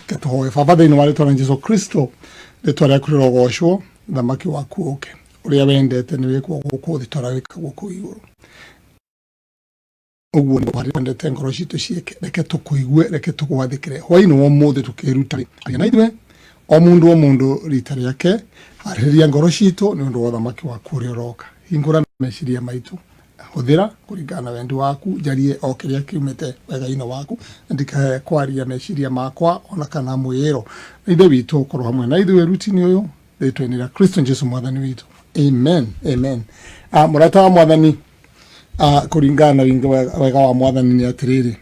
Katuhoe Baba thĩinĩ wa rĩĩtwa rĩa Jesũ Kristo rĩĩtwa rĩaku rĩrogocwo thamaki waku ũke ũrĩa wendete nĩ wĩkwo gũkũ thĩ tũrawĩka gũkũ igũrũ ũguo nĩ wendete ngoro citũ ciĩke reke tũkũigue reke tũgwathĩkĩre hwaĩ-inĩ wa ũmũthĩ tũkĩruta aria na ithuĩ o mũndũ rita rĩake harĩria ngoro citũ nĩ ũndũ wa thamaki waku ũrĩa ũroka hingũra meciria maitũ hũthĩra kũringana na wendi waku njarie o kĩrĩa kiumĩte wega-inĩ waku ndikae kwaria meciria makwa ona kana mwĩĩro na ithe witũ ũkorwo hamwe na ithuĩ ruti-inĩ ũyũ rĩĩtwa-inĩ rĩa Kristo Jesũ mwathani witũ amen amen. Mũrata wa mwathani kũringana na wega wa mwathani nĩ atĩrĩrĩ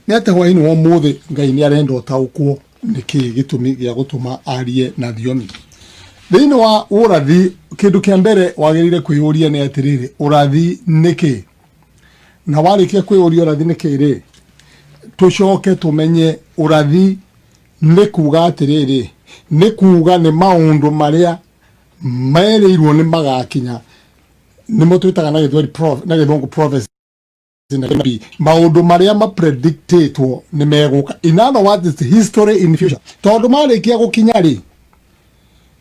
nĩ atĩ hwaĩ-inĩ wa ũmũthĩ Ngai nĩ arenda ũtaũkwo nĩkĩ gĩtũmi gĩa gũtũma arie na thiomi thĩinĩ wa ũrathi kĩndũ kĩa mbere wagĩrĩire kwĩyũria nĩ atĩrĩrĩ ũrathi nĩkĩ na warĩkia kwĩyũria ũrathi nĩkĩ rĩ tũcoke tũmenye ũrathi nĩ kuuga atĩrĩrĩ nĩ kuuga nĩ maũndũ marĩa merĩirwo nĩ magakinya nĩmo twĩtaga na gĩthũngũ prophecy maũndũ marĩa mapredictĩtwo nĩ megũka in other words it's history in future tondũ marĩkia gũkinya rĩ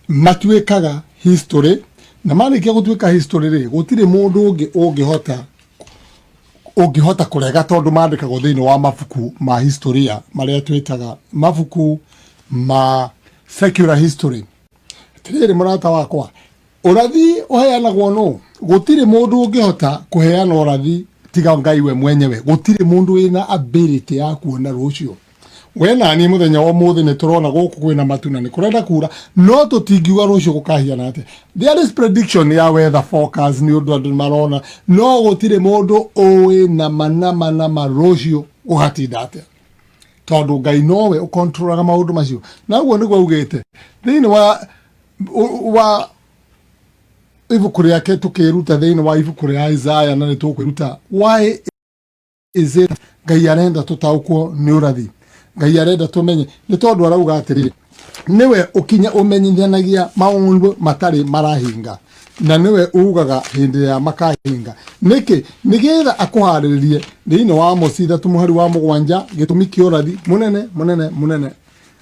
matuĩkaga history na marĩkia gũtuĩka history rĩ gũtirĩ mũndũ ũngĩ ũngĩhota kũrega tondũ mandĩkagwo thĩinĩ wa mabuku ma historia marĩa twĩtaga mabuku ma secular history. Tĩrĩrĩ mũrata wakwa ũrathi ũheanagwo no gũtirĩ mũndũ ũngĩhota kũheana ũrathi tiga Ngai we mwenyewe gũtirĩ mũndũ wĩna ability ya kuona rũciũ we na niĩ mũthenya wa ũmũthĩ nĩ tũrona gũkũ kwĩna matu na nĩ kũrenda kuura no tũtingiuga rũciũ gũkahiana atĩa there is prediction ya weather forecast nĩ ũndũ andũ marona no gũtirĩ mũndũ ũĩ nama rũciũ gũgatinda atĩa tondũ Ngai nowe ũkontrolaga maũndũ macio na ũguo nĩguo augĩte thĩinĩ wa ibuku rĩake tũkĩruta thĩinĩ wa ibuku rĩa Isaiah na nĩ tũkwĩruta why is it Ngai arenda tũtaũkwo nĩ ũrathi Ngai arenda tũmenye nĩ tondũ arauga atĩrĩrĩ nĩwe ũkinya ũmenyithanagia maũndũ matarĩ marahinga na nĩwe ugaga hĩndĩ ya makahinga nĩkĩ nĩgetha akũharĩrĩrie thĩinĩ wa Amosi 3:7 gĩtũmi kĩa ũrathi mũnene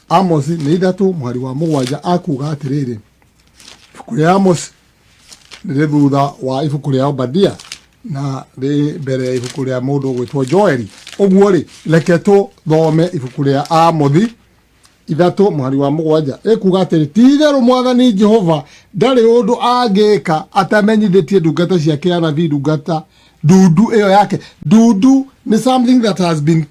Amosi 3:7 akuga atĩrĩrĩ ibuku rĩa Amosi nĩ thutha wa ibuku rĩa Obadia na mbere ya ibuku rĩa mũndũ gwĩtwo Joeli ũguo rĩ reke tũthome ibuku rĩa Amothi 3:7 ĩkuga atĩrĩ ti-itherũ Mwathani Jehova ndarĩ ũndũ angĩka atamenyithĩtie ndungata ciake anabii ndungata ndundu ĩyo yake ndundu nĩ something that has been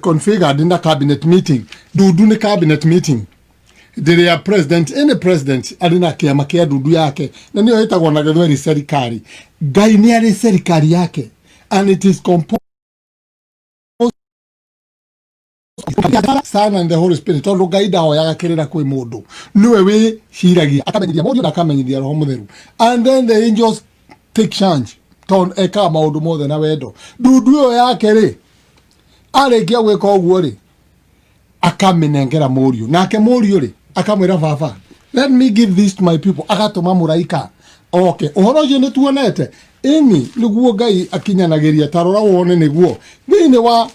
configured in a cabinet meeting ndundu nĩ cabinet meeting ya president any president arĩ na kĩama kĩa ndundu yake na nĩyo ĩtagwo na gĩthweri serikali Ngai nĩ arĩ serikali yake and it is composed sana in the Holy Spirit tondũ Ngai ndahoyaga kĩrĩra kwĩ mũndũ nĩwe wĩciragia akamenyithia mũndũ na akamenyithia Roho Mũtheru and then the angels take charge tondũ ekaga maũndũ mothe na wendo ndundu ĩyo yake rĩ arĩkia gwĩka ũguo rĩ akamĩnengera mũriũ nake mũriũ rĩ akamwĩra baba let me give this to my people agatũma mũraika okay ũhoro ũcio nĩ tuonete ĩni nĩguo Ngai akinyanagĩria tarora wone nĩguo thĩinĩ wa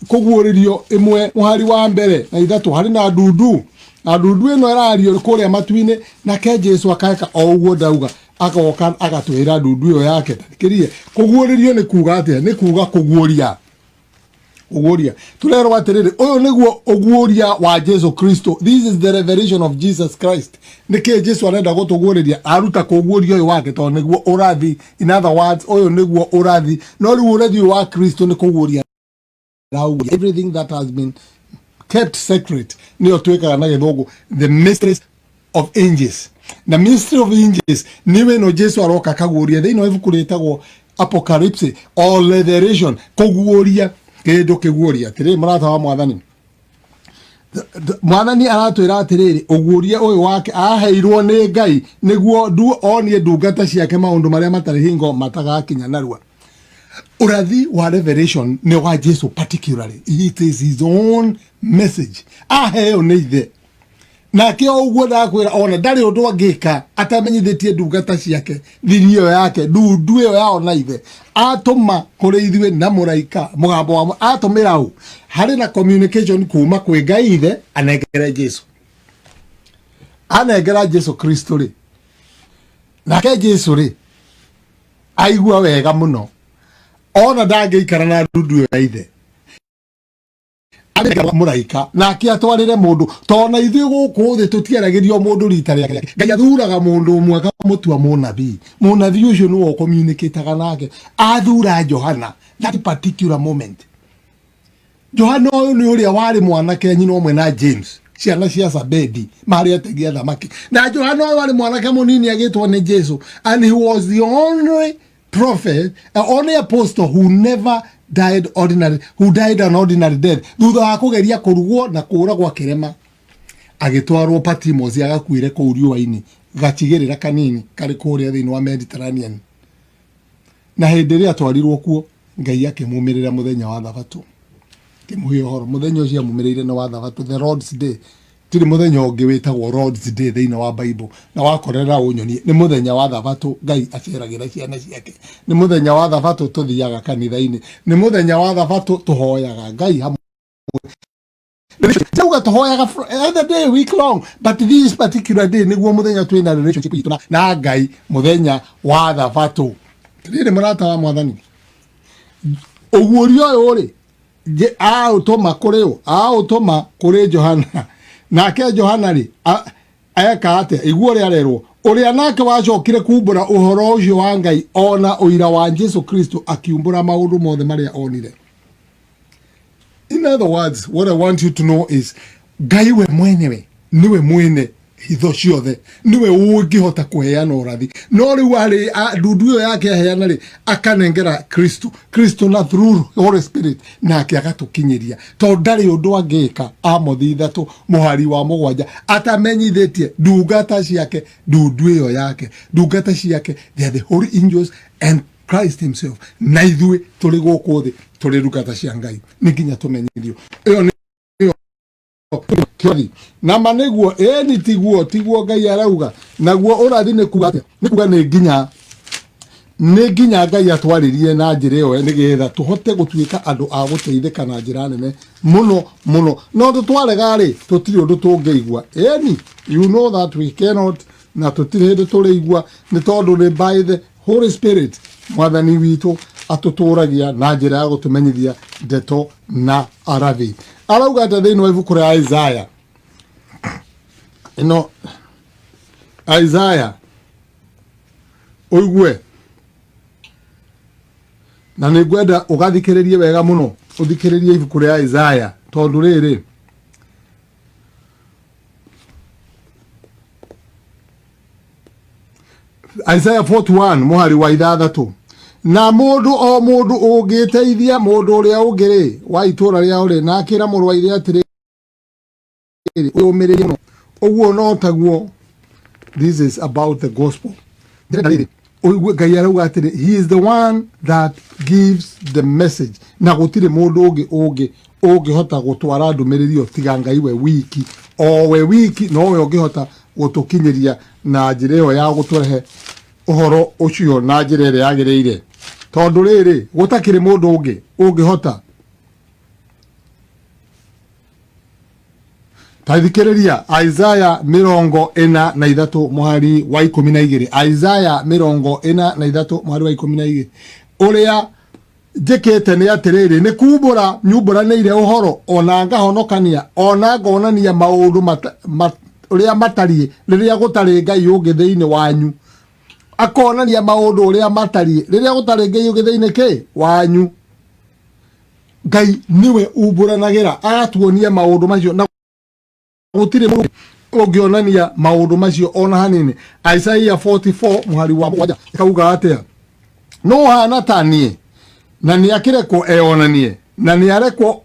kũguũrĩrio ĩmwe mũhari wa mbere na ithatũ harĩ na ndundu ĩno ĩrario kũrĩa matu-inĩ nake Jesũ akaeka o ũguo ndauga agoka agatwĩra ndundu ĩyo yake thikĩrie kũguũrĩrio nĩ kuuga atĩa nĩ kuuga kũguũria turerwo atĩrĩrĩ ũyũ nĩguo ũguũria wa Jesũ Kristo this is the revelation of Jesus Christ nĩkĩ Jesũ arenda gũtũguũrĩria aruta kũguũria ũyũ wake tondũ nĩguo ũrathi in other words ũyũ nĩguo ũrathi no rĩu ũrathi wa Kristo nĩ kũguũria everything that has been kept secret nĩyo twĩkaga na gĩthũngũ the mysteries of angels na mystery of angels nĩwe no Jesũ aroka kaguũria thĩinĩ wa ibuku rĩtagwo Apocalypse or Revelation kũguũria kĩndũ kĩguũria atĩrĩrĩ mũrata wa Mwathani Mwathani aratwĩra atĩrĩrĩ ũguũria ũyũ wake aheirwo nĩ Ngai nĩguo onie ndungata ciake maũndũ marĩa matarĩ hingo matagakinya narua ũrathi wa Revelation nĩ wa Jesũ particularly it is his own message aheo nĩ ithe na ke oguo ndakwira ona ndari undu angika atamenyithetie ndungata ciake thirio yake ndundu iyo yaona ithe atuma kuri ithue na muraika mugambo wa atumira u hari na communication kuma kwi Ngai ithe anengere Jesu, anengera Jesu Kristo ri nake Jesu ri aigua wega muno ona ndangeikara na ndundu ya ithe muraika na akiatwarire mundu tona ithuĩ gũkũ thĩ tũtiaragirio mundu rita rĩake. Ngai athuraga mundu mwega mutua munabii ucio nĩwe communicateaga nake athura Johana that particular moment. Johana ũyũ nĩ ũrĩa warĩ mwanake nyina ũmwe na James ciana cia Zabedi marĩ ategia thamaki, na Johana ũyũ warĩ mwanake mũnini agĩtwo nĩ Jesu, and he was the only prophet, only apostle who never died ordinary, who died an ordinary death. Thutha wa kugeria kurugwo na kuragwa kirema agitwarwo Patmos agakuire kũu riũa-inĩ gachigĩrĩra kanini karĩ kũrĩa thĩinĩ wa Mediterranean, na hĩndĩ ĩrĩa atwarirwo kuo Ngai akĩmũmĩrĩra mũthenya wa Thabatũ, kĩmũhe ũhoro mũthenya ũcio amũmĩrĩire nĩ wa Thabatũ, the Lord's Day. Tiri muthenya ũngĩ wĩtagwo Lord's Day thĩinĩ wa Bible, na wakorera ũnyonie nĩ muthenya wa Thabatũ Ngai aceragĩra ciana ciake, nĩ muthenya wa Thabatũ tũthiaga kanitha-inĩ, nĩ muthenya wa Thabatũ tũhoyaga Ngai hamwe. Tuga tũhoyaga every day week long, but this particular day nĩguo muthenya twĩna relationship itũ na Ngai, muthenya wa Thabatũ. Tĩrĩ mũrata wa Mwathani ũguũrio ũyũ rĩ aũtũma kũrĩ ũ, aũtũma kũrĩ Johana, nake Johana ri eka atia iguo ri arerwo uria nake wacokire kumbura uhoro ucio wa Ngai ona uira wa Jesu Kristo akiumbura maundu mothe maria onire. In other words, what I want you to know is Ngai we mwenyewe niwe mwene hitho ciothe, niwe ũngĩhota kũheana ũrathi, no rĩu arĩ ndundu ĩyo yake aheana rĩ akanengera Kristo na through Holy Spirit nake agatũkinyĩria, tondũ ndarĩ ũndũ angĩka Amothi 3 mũhari wa 7 atamenyithĩtie ndungata ciake ndundu ĩyo yake, ndungata ciake they are the holy angels and Christ himself, na ithuĩ tũrĩ gũkũ thĩ tũrĩ ndungata cia Ngai, nĩ nginya tũmenyithio ĩyo nĩ kiori na maniguo eni tiguo Ngai arauga naguo urathi nĩ kuga nĩ nginya Ngai atwaririe na njĩra ĩyo nĩgetha tũhote gũtuĩka andũ a gũteithĩka na njĩra nene muno no tũtwarega rĩ tũtirĩ ũndũ tũngĩigua eni, you know that we cannot, na tũtirĩ hĩndĩ tũrĩigua nĩ tondũ nĩ by the Holy Spirit Mwathani witũ atũtũragia na njĩra ya gũtũmenyithia ndeto na arathi. Arauga ata thĩinĩ wa ibuku rĩa Isaiah ino Isaiah uigue na nĩ ngwenda ũgathikĩrĩrie wega mũno, ũthikĩrĩrie ibuku rĩa Isaiah tondũ rĩrĩ Isaiah 41 muhari wa 6 na mundu o mundu ũngĩteithia mundu ũrĩa ũngĩ rĩ wa itũra rĩa ũrĩ na akĩra mũrũ wa ithe atĩrĩ ũmĩrĩrie mũno ũguo no taguo. This is about the gospel. Ngai arauga atĩrĩ he is the one that gives the message, na gũtirĩ mũndũ ũngĩ ũngĩhota gũtwara ndũmĩrĩri ĩyo tiga Ngai we wiki, o we wiki no we ũngĩhota gũtũkinyĩria na njĩra ĩyo ya gũtũrehe ũhoro ũcio na njĩra ĩrĩa yagĩrĩire, tondũ rĩrĩ gũtakĩrĩ mũndũ ũngĩ ũngĩhota. Tathikĩrĩria Isaiah 43 muhari wa 12, Isaiah 43 muhari wa 12 ũrĩa njĩkĩte nĩ atĩrĩrĩ nĩ kumbũra nyumbũranĩire ũhoro ona ngahonokania ona ngonania maũndũ ũrĩa matariĩ rĩrĩa gũtarĩ Ngai ũngĩ thĩinĩ wanyu, akonania maũndũ ũrĩa matariĩ rĩrĩa gũtarĩ Ngai ũngĩ thĩinĩ kĩ wanyu. Ngai niwe umbũranagĩra agatuonia maũndũ macio na gũtirĩ mũndũ ũngĩonania maũndũ macio ona hanini. Isaiah 44 muhari wa 7 kauga atĩa no hana ta niĩ na nĩ akĩrekwo eonanie na nĩ arekwo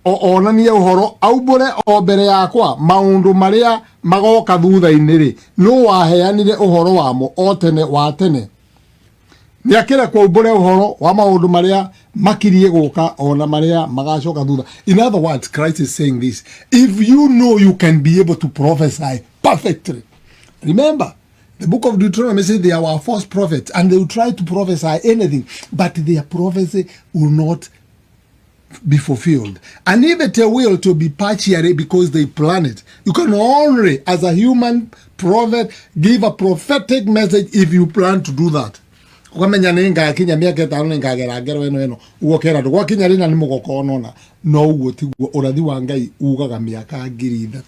onanie ũhoro aumbũre o mbere yakwa maũndũ marĩa magoka thutha-inĩ rĩ no waheanire ũhoro wamo o tene wa tene. ni akira kwa ubore uhoro wa maundu maria makirie guka ona maria magacoka thutha. In other words, Christ is saying this: if you know you can be able to prophesy perfectly, remember the book of Deuteronomy says they are our false prophets and they will try to prophesy anything, but their prophecy will not be fulfilled. And if it will to be partially because they plan it, you can only, as a human prophet, give a prophetic message if you plan to do that. Ukamenya ninga kinya miaka 5 ninga geragero eno ugokera ndugwa kinya rina ni mugoko onona no ugo tiguo urathi wa Ngai ugaga miaka 3,000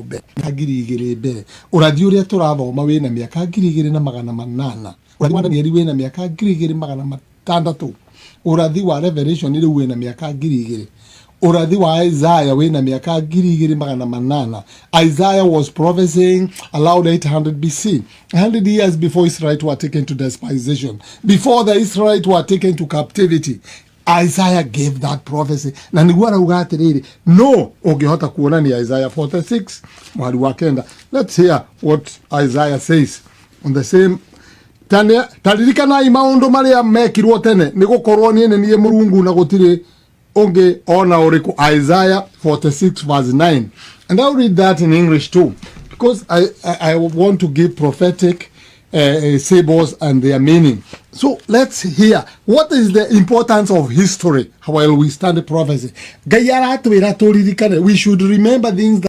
be 2,000 be urathi uria turathoma wina miaka 2,800 urathi wa Danieli wina miaka 2,600 urathi wa Revelation ile wina miaka 2,000 urathi wa Isaiah wina miaka 2,800. Isaiah was prophesying around 800 BC, 100 years before Israelites were taken to despisation, before the Israelites were taken to captivity. Isaiah gave that prophecy. Na niguara ugatiriri no ungihota kuona ni Isaiah 46 mwali wa kenda. Let's hear what Isaiah says on the same taririkana imaundu maria mekirwo tene nigukorwo ni niye Murungu na gutire onge ona uriku. Isaiah 46 verse 9, and I'll read that in English too, because I want to give prophetic symbols and their meaning. So let's hear what is the importance of history while we study prophecy. We should remember things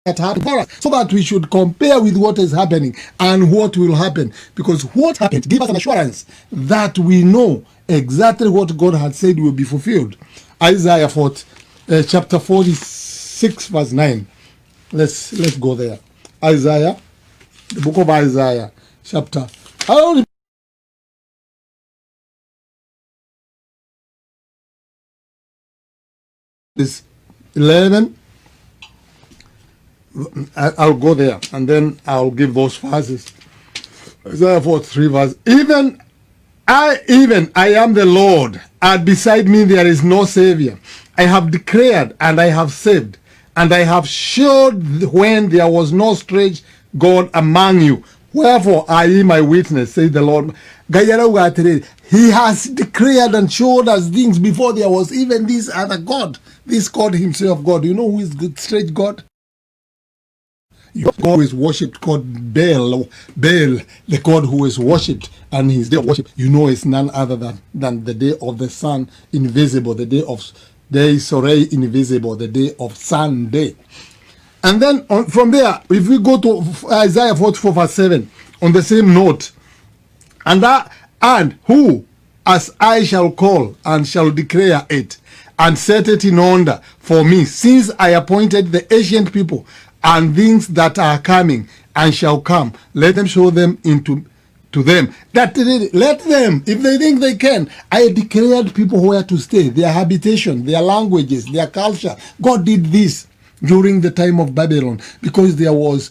that happen, so that we should compare with what is happening and what will happen, because what happened gives us an assurance that we know exactly what God had said will be fulfilled. Isaiah chapter 46 verse 9. Let's go there. Isaiah, the book of Isaiah, chapter. This 11. I'll go there and then I'll give those verses. Isaiah 43 verse. Even I am the Lord, and beside me there is no Savior. I have declared and I have saved, and I have showed when there was no strange God among you. Wherefore are ye my witness, says the Lord. He has declared and showed us things before there was even this other God. This God himself, God. You know who is the strange God? God is worshipped, called Baal, the God who is worshipped, and his day of worship, you know, is none other than the day of the sun invisible, the day of day Sorei invisible, the day of Sunday. And then from there, if we go to Isaiah 44 verse 7, on the same note, and who as I shall call and shall declare it, and set it in order for me, since I appointed the ancient people, and things that are coming and shall come, let them show them to them. That let them, if they think they can. I declared people where to stay, their habitation, their languages, their culture. God did this during the time of Babylon, because there was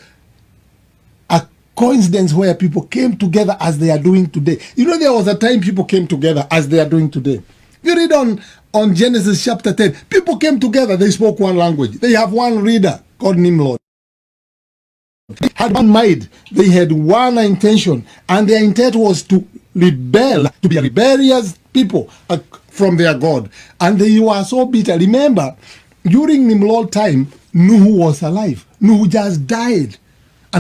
a coincidence where people came together as they are doing today. You know, there was a time people came together as they are doing today. You read on Genesis chapter 10, people came together, they spoke one language. They have one reader called Nimrod. Had one mind, they had one intention, and their intent was to rebel, to be a rebellious people from their God. And they were so bitter. Remember, during Nimrod time, Nuhu was alive. Nuhu just died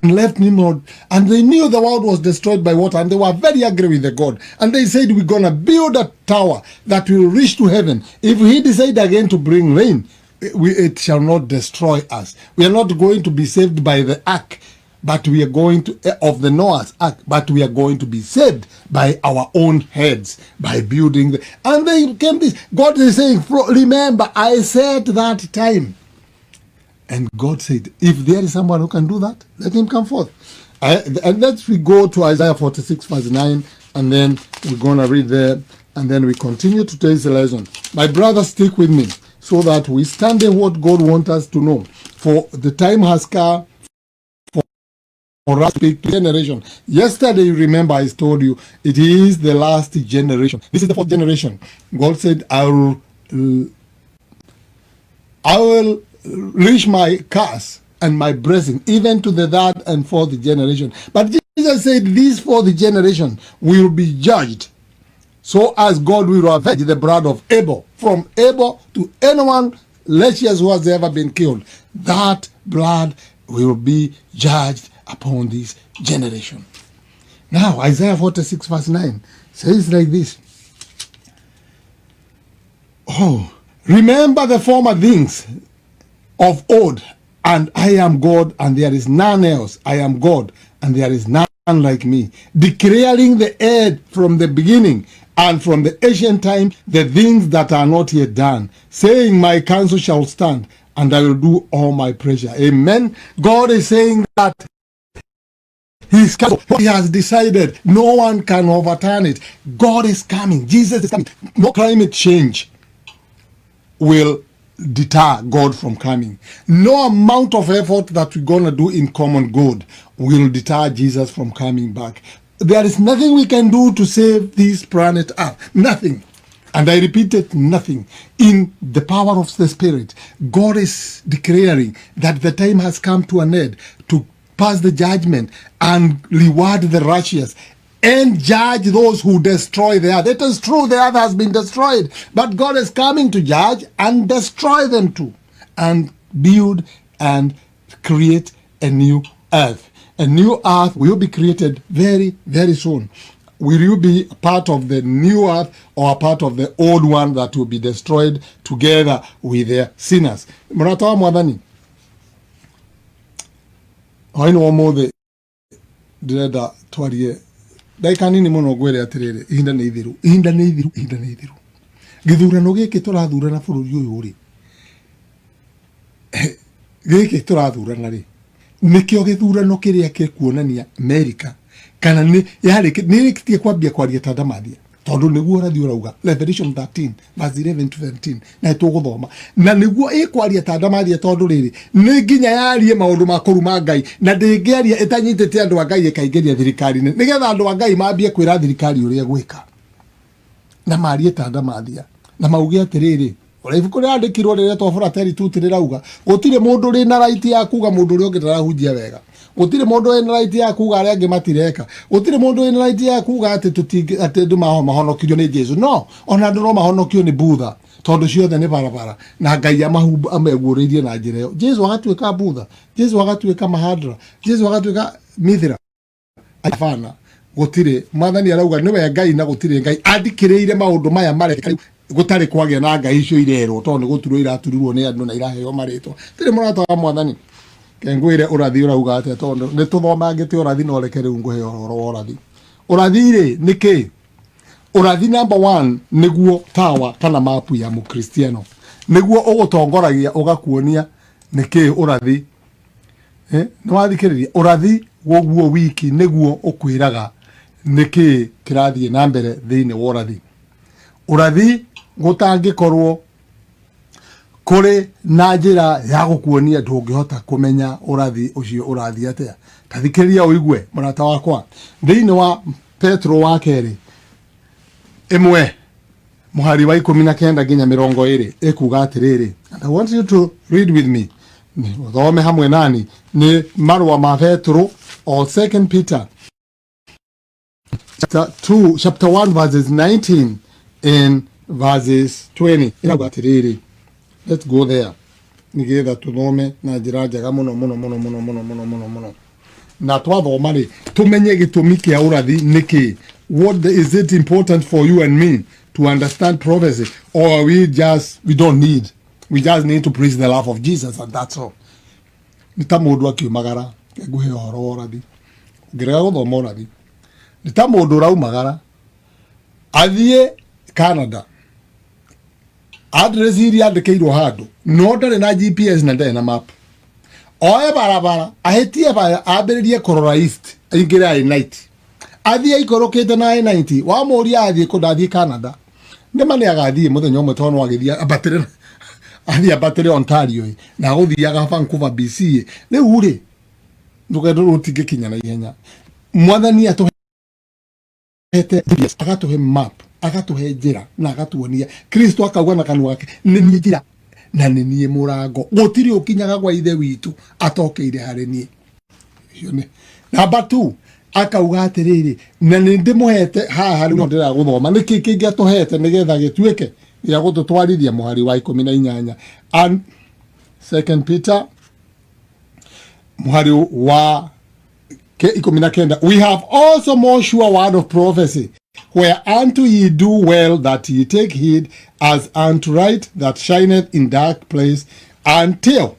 and left Nimrod, and they knew the world was destroyed by water, and they were very angry with the God. And they said, we're going to build a tower that will reach to heaven. If he decide again to bring rain, it shall not destroy us. We are not going to be saved by the ark, but we are going to, of the Noah's ark, but we are going to be saved by our own heads, by building and they came this. God is saying, remember, I said that time. And God said, if there is someone who can do that, let him come forth. And let's we go to Isaiah 46 verse 9, and then we're going to read there, and then we continue today's lesson. My brother, stick with me, so that we stand in what God wants us to know. For the time has come for us to speak to generation. Yesterday, you remember I told you, it is the last generation. This is the fourth generation. God said, I will reach my curse and my blessing, even to the third and fourth generation. But Jesus Jesus said this fourth generation will be judged, so as God will avenge the blood of Abel, from Abel to anyone righteous who has ever been killed. That blood will be judged upon this generation. Now, Isaiah 46 verse 9 says like this. Oh, remember the former things of old, and I am God, and there is none else. I am God, and there is none like me, declaring the end from the beginning, and from the ancient time the things that are not yet done, saying, my counsel shall stand, and I will do all my pleasure. Amen. God is saying that His counsel, He has decided, no one can overturn it. God is coming. Jesus is coming. No climate change will deter God from coming. No amount of effort that we're going to do in common good will deter Jesus from coming back. There is nothing we can do to save this planet Earth. Nothing. And I repeat it, nothing. In the power of the Spirit, God is declaring that the time has come to an end to pass the judgment and reward the righteous and judge those who destroy the earth. It is true the earth has been destroyed, but God is coming to judge and destroy them too, and build and create a new earth. A new earth will be created very, very soon. Will you be a part of the new earth or a part of the old one that will be destroyed together with their sinners? Muratawa mwathani. Oino omothe direnda twarie daika nini muno ngwere atiriri ihinda ni ithiru githurano giki turathurana bururi uyu ri giki turathurana ri nikio githurano kiria kikuonania America kana ni yari nirikitie kwambia kwaria tandamathia tondu niguo rathi urauga Revelation 13 verse 11 to 17 na tuguthoma na niguo ikwaria tandamathia tondu riri ni nginya yarie maundu makuruma Ngai na ndingiaria itanyitete andu a Ngai ikaingeria thirikari ni getha andu a Ngai mambie kwira thirikari uria gwika na marie tandamathia na mauge atiriri uraibu kuria andikirwo riria twabura teri tu tirauga gutire mundu ri na right ya kuga mundu uri ungi ndarahunjia wega gutire mundu ri na right ya kuga aria angi matireka gutire mundu ri na right ya kuga ati tutingi ati ndu mahonokirio ni Jesu no ona ndu no mahonokio ni Budha tondu ciothe ni barabara na Ngai amahumbu ameguuririe na njira yo Jesu agatuika Budha Jesu agatuika Mahadra Jesu agatuika Mithra afana gutire mwathani arauga niwe Ngai na gutire Ngai andikiriire maundu maya mareka gutari kwagia na Ngai icio irerwo tondu guturwo iraturirwo ni andu na iraheo maritwa tiri murata wa mwathani kengwire urathi urauga ate tondu ni tuthomangite urathi no reke riu nguhe horo wa urathi urathi ri niki urathi number 1 niguo tawa kana mapu ya mukristiano niguo ugutongoragia ugakuonia niki urathi no wathikiriria urathi woguo wiki niguo ukwiraga niki kirathie na mbere thiini wa urathi urathi gutangikorwo kuri na njira ya gukuonia ndungihota kumenya urathi ucio urathi atia tathikiriria uigue murata wakwa thiini wa Petro wa keri imwe muhari wa 19 nginya 20 ikuga atiriri and I want you to read with me thome hamwe nani ni marwa ma Petro or 2 Peter chapter 1 verses 19 and verses 20 iraga atiriri. Let's go there. Nigetha tuthome na njira njega muno na twathoma ri tumenye gitumi kia urathi niki. What is it important for you and me to understand prophecy, or we just need to preach the love of Jesus and that's all? Nita mundu akiumagara nguhe horo urathi ngirega guthoma urathi nita mundu raumagara athie Canada address iria andikirwo handu no ndari na GPS na ndari na map oe barabara ahetie bara ambiririe kurora east aingira ai night athie ikorokete na ai 90 wa muria athie kudathie Canada ndema ni agathie muthenya umwe tono agithia abatire athie abatire Ontario na guthiaga Vancouver BC riu ri ndugendo rutinge kinya na ihenya mwathani atuhete GPS agatuhe map agatuhe njira na agatuonia Kristo akauga na kanua gake ni njira na ni murango gutiri ukinyaga gwa ithe witu atokeire hari nie. Number 2 akauga atiriri na nä ndä må hete haha rä mo ndä ra gå thoma nä kä kä ngä atå hete nä getha gä tuä ke gä a gå tå twarithia må hari wa 18 and 2 Peter må hari wa 19 we have also more sure word of prophecy whereunto ye do well that ye take heed as unto light that shineth in dark place until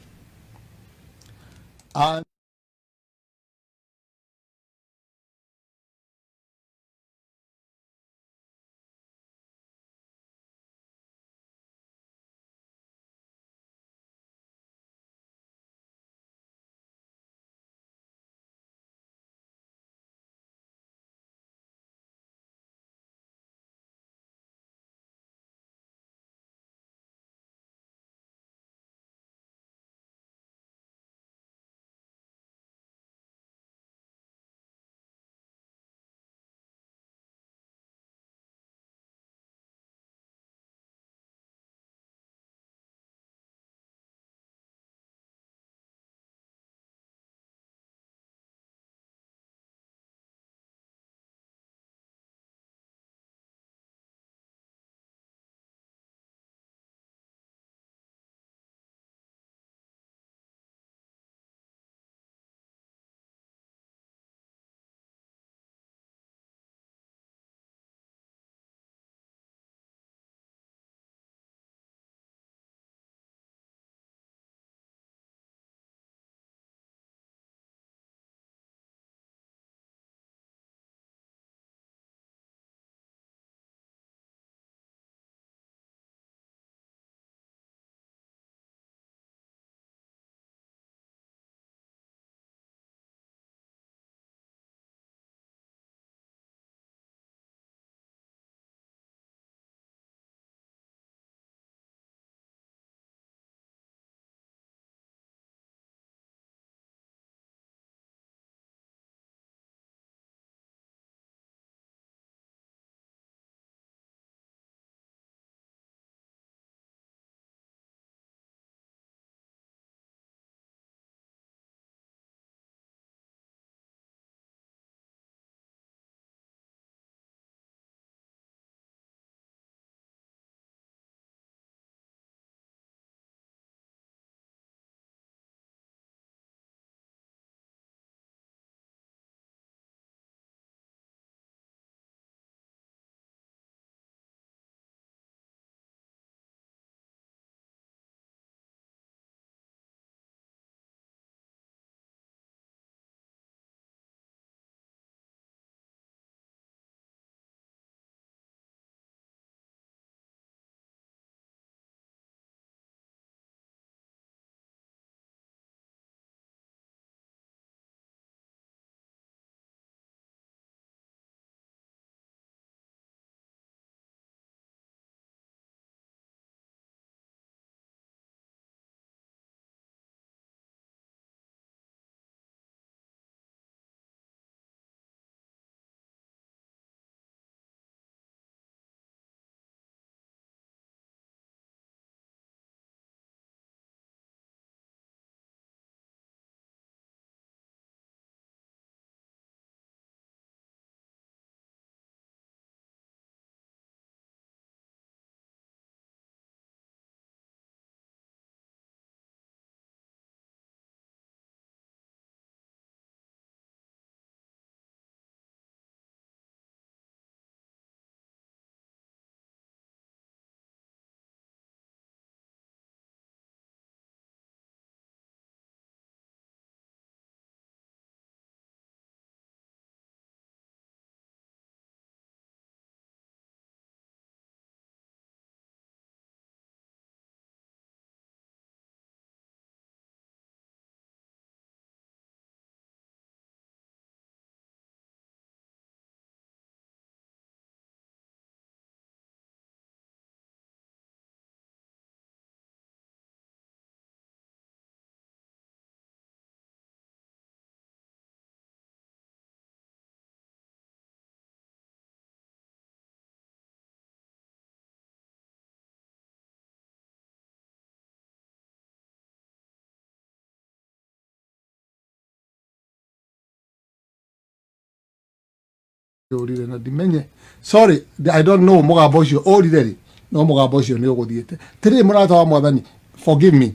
urire na dimenye sorry I don't know mugambo ucio urire no mugambo ucio ni uguthiete tiri murata wa mwathani forgive me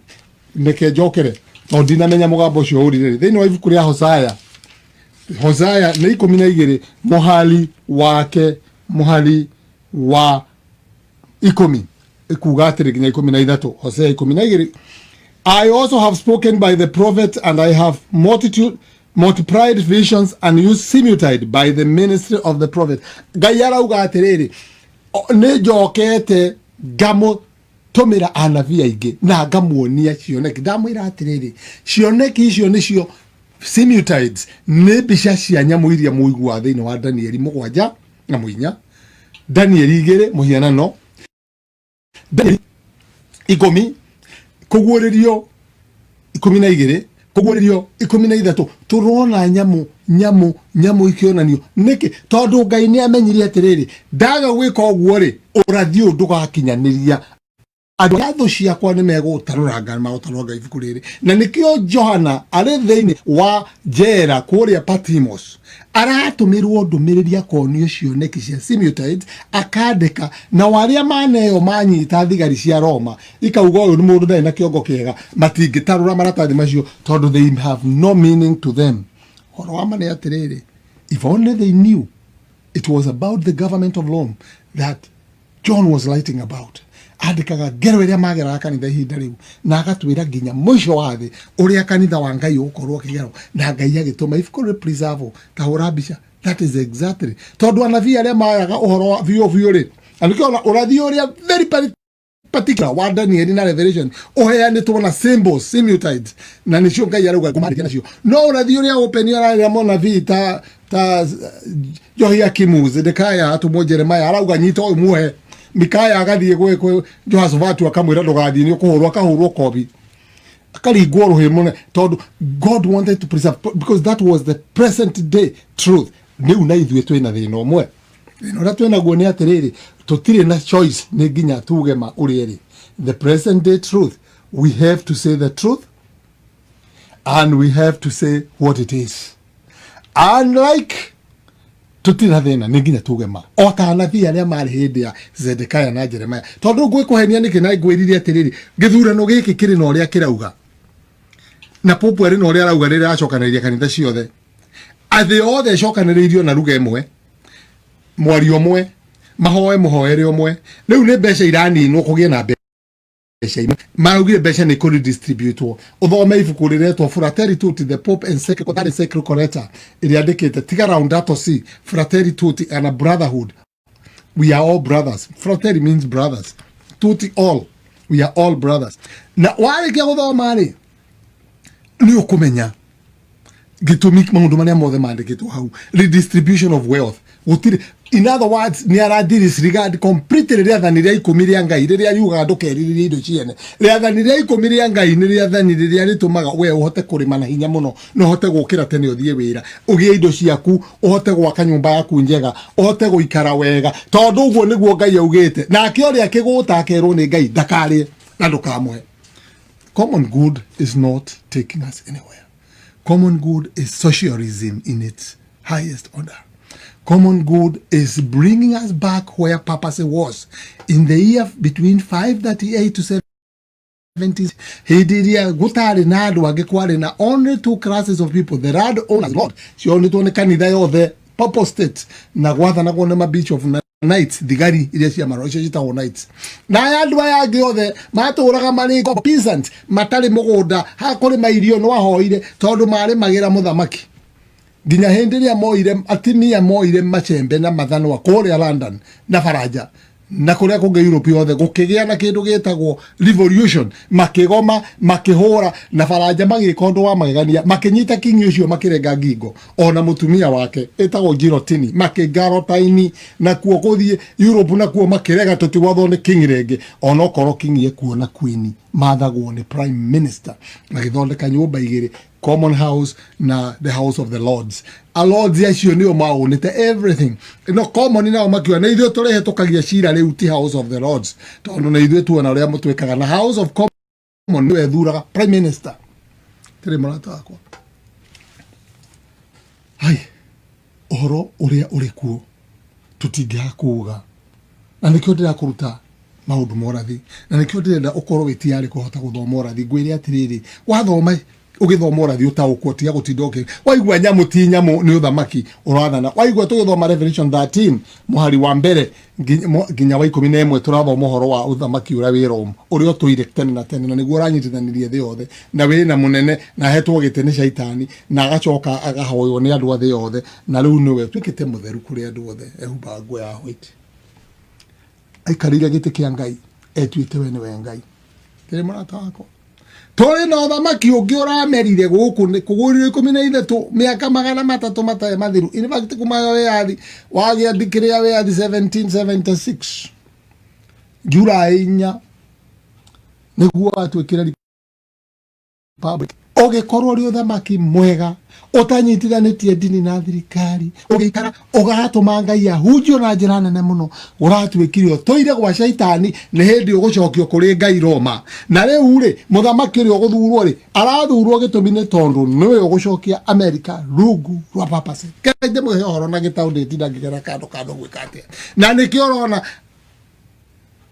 neke njokere no ndinamenya mugambo ucio urire thiini wa ibuku ria Hosea ni 12 muhali wa 10 ikuga atiri nginya 13 Hosea 12 I also have spoken by the prophet and I have multiplied visions and used similitude by the ministry of the prophet. Ngai arauga atiriri ni njokete ngamo tumira anabii aingi na ngamuonia cioneki ndamwira atiriri cioneki icio nicio similitudes ni mbica cia nyamu iria muigua thiini wa Danieli 7 na 4 Danieli 2 muhianano Danieli 10 kuguririo 12 kuguririo 13 turona nyamu ikionanio niki tondu Ngai ni amenyire atiriri ndaga gwika oguo ri urathi undu gakinyaniria andu atho ciakwa ni megutarura Ngai magutarura Ngai ibuku riri na nikio Johana ari thiini wa jera kuria Patmos aratumirwo ndumiriria konio cioneki cia similitudes akandika na waria maneyo manyita thigari cia Roma ikauga uyu ni mundu ndai na kiongo kiega matingitarura maratathi macio tondu they have no meaning to them horo wa mane atiriri if only they knew it was about the government of Rome that John was writing about andikaga ngero iria magera kanitha ihinda riu na agatwira nginya mwisho wa thi uria kanitha wa Ngai ukorwo kigero na Ngai agituma if could preserve tahura bica that is exactly tondu anabii aria mayaga uhoro vio ri andikona urathi uria very particular wa Daniel na Revelation uheanitwo na symbols similitudes na nicio Ngai arauga kumarika nacio no urathi uria open ya mona vita ta Joakim Zedekaya atumo Jeremiah arauga nyita uyu muhe Mikaya agathie gwe Jehoshaphat akamwira ndugathie ni ukuhurwo akahurwo kobi akaringwo ruhimune tondu God wanted to preserve because that was the present day truth niu na ithue twina thina omwe thina uria twina guo ni atiriri tutire na choice ni nginya tuge ma urieri the present day truth we have to say the truth and we have to say what it is unlike tutira thina ni nginya tugema ota anabii aria mari hindi ya Zedekaya na Jeremiah tondu ngwe kuhenia niki na ngwirire atiriri githurano giki kiri na uria kirauga na popu ari na uria arauga riri acokaniriria kanitha ciothe athi othe acokaniriirio na ruga imwe mwari omwe mahoe muhoere omwe riu ni mbeca iraninwo kugie na maugire mbeca ni kuri distribute uthome ibuku riretwo Fratelli Tutti the Pope Encyclical that is Encyclical corrector iriandikite tiga roundato si Fratelli Tutti and a brotherhood we are all brothers Fratelli means brothers Tutti all we are all brothers na wale kia guthoma ri ni ukumenya gitumi maundu maria mothe mandikitwo hau redistribution of wealth gutire in other words ni ara disregard completely riathani ria 10 ria Ngai riria yuga ndukeririe indo ciene riathani ria 10 ria Ngai ni riathani riria ritumaga we uhote kurima na hinya muno no uhote gukira tene uthie wira ugie indo ciaku uhote gwaka nyumba yaku njega uhote guikara wega tondu uguo niguo Ngai augite na akio ria kiguta akerwo ni Ngai ndakari na ndukamwe common good is not taking us anywhere common good is socialism in its highest order. Common good is bringing us back where Papa was in the year between 538 to 70s. He did gutari na andu angikwari na only two classes of people, the land owners, Lord. She only to kanitha yothe purple state na gwathana kwa ma beach of nights thigari iria cia maroicio citagwo nights na andu aya angi othe maturaga mari peasant matari mugunda hakuri mairio no ahoire tondu mari magira muthamaki nginya hindi ria moire atimia moire machembe na mathanwa kuria London na Faraja na kuria kunge Europe yothe gukigia na kindu gitagwo revolution makigoma makihura na Faraja magikondo wa magegania makinyita kingi ucio makirenga ngingo ona mutumia wake etagwo Girotini makigarotaini na kuo kuthie Europe na kuo makirega tutiwatho ni king renge ona okoro king ye kuona queen mathagwo ni prime minister magithondeka nyumba igiri common house na the house of the lords a lords acio nio maunite everything no common nao makiwa na ithuĩ tũrehetũkagia cira rĩu ti house of the lords tondu na ithuĩ tuona ũrĩa mũtwĩkaga na house of common nĩwe thuraga prime minister tĩrĩ mũrata wakwa hai ohoro uria uri kuo tutingakuga na nikio ndira kuruta maundu morathi na nikio ndirenda ukorwo witiari kuhota guthoma orathi ngwire atiriri wathoma ugithoma orathi utaukwo tiga gutindoke waigua nyamu ti nyamu ni uthamaki urathana waigua tugithoma Revelation 13 muhari wa mbere nginya wa 11 turathoma uhoro wa uthamaki uria wi Rome uria tuire tene na tene na niguo uranyitithanirie thi yothe na wina munene na hetwo gitene shaitani na agacoka agahoywo ni andu othe yothe na riu niwe twikite mutheru kuri andu othe ehumba nguo ya white aikarire giti kia Ngai etwite we niwe Ngai kire murata wako tore na uthamaki ungi uramerire guku kugurire 13 miaka 300 matae mathiru in fact kumayo weathi wagiandikiria weathi 1776 Julai 4 niguo atwikire republic ugikorwo ri uthamaki mwega utanyitithanitie dini na thirikari ugikara ugatuma Ngai ahunjio na njira nene muno uratwikirio toire gwa shaitani ni hindi ugucokio kuri Ngai Roma na riu ri muthamaki ri uguthurwo ri arathurwo gitumine tondu niwe ugucokia America rungu rwa papase kaide muhe horo na gitaundi tindangigera kando gwikate na nikio urona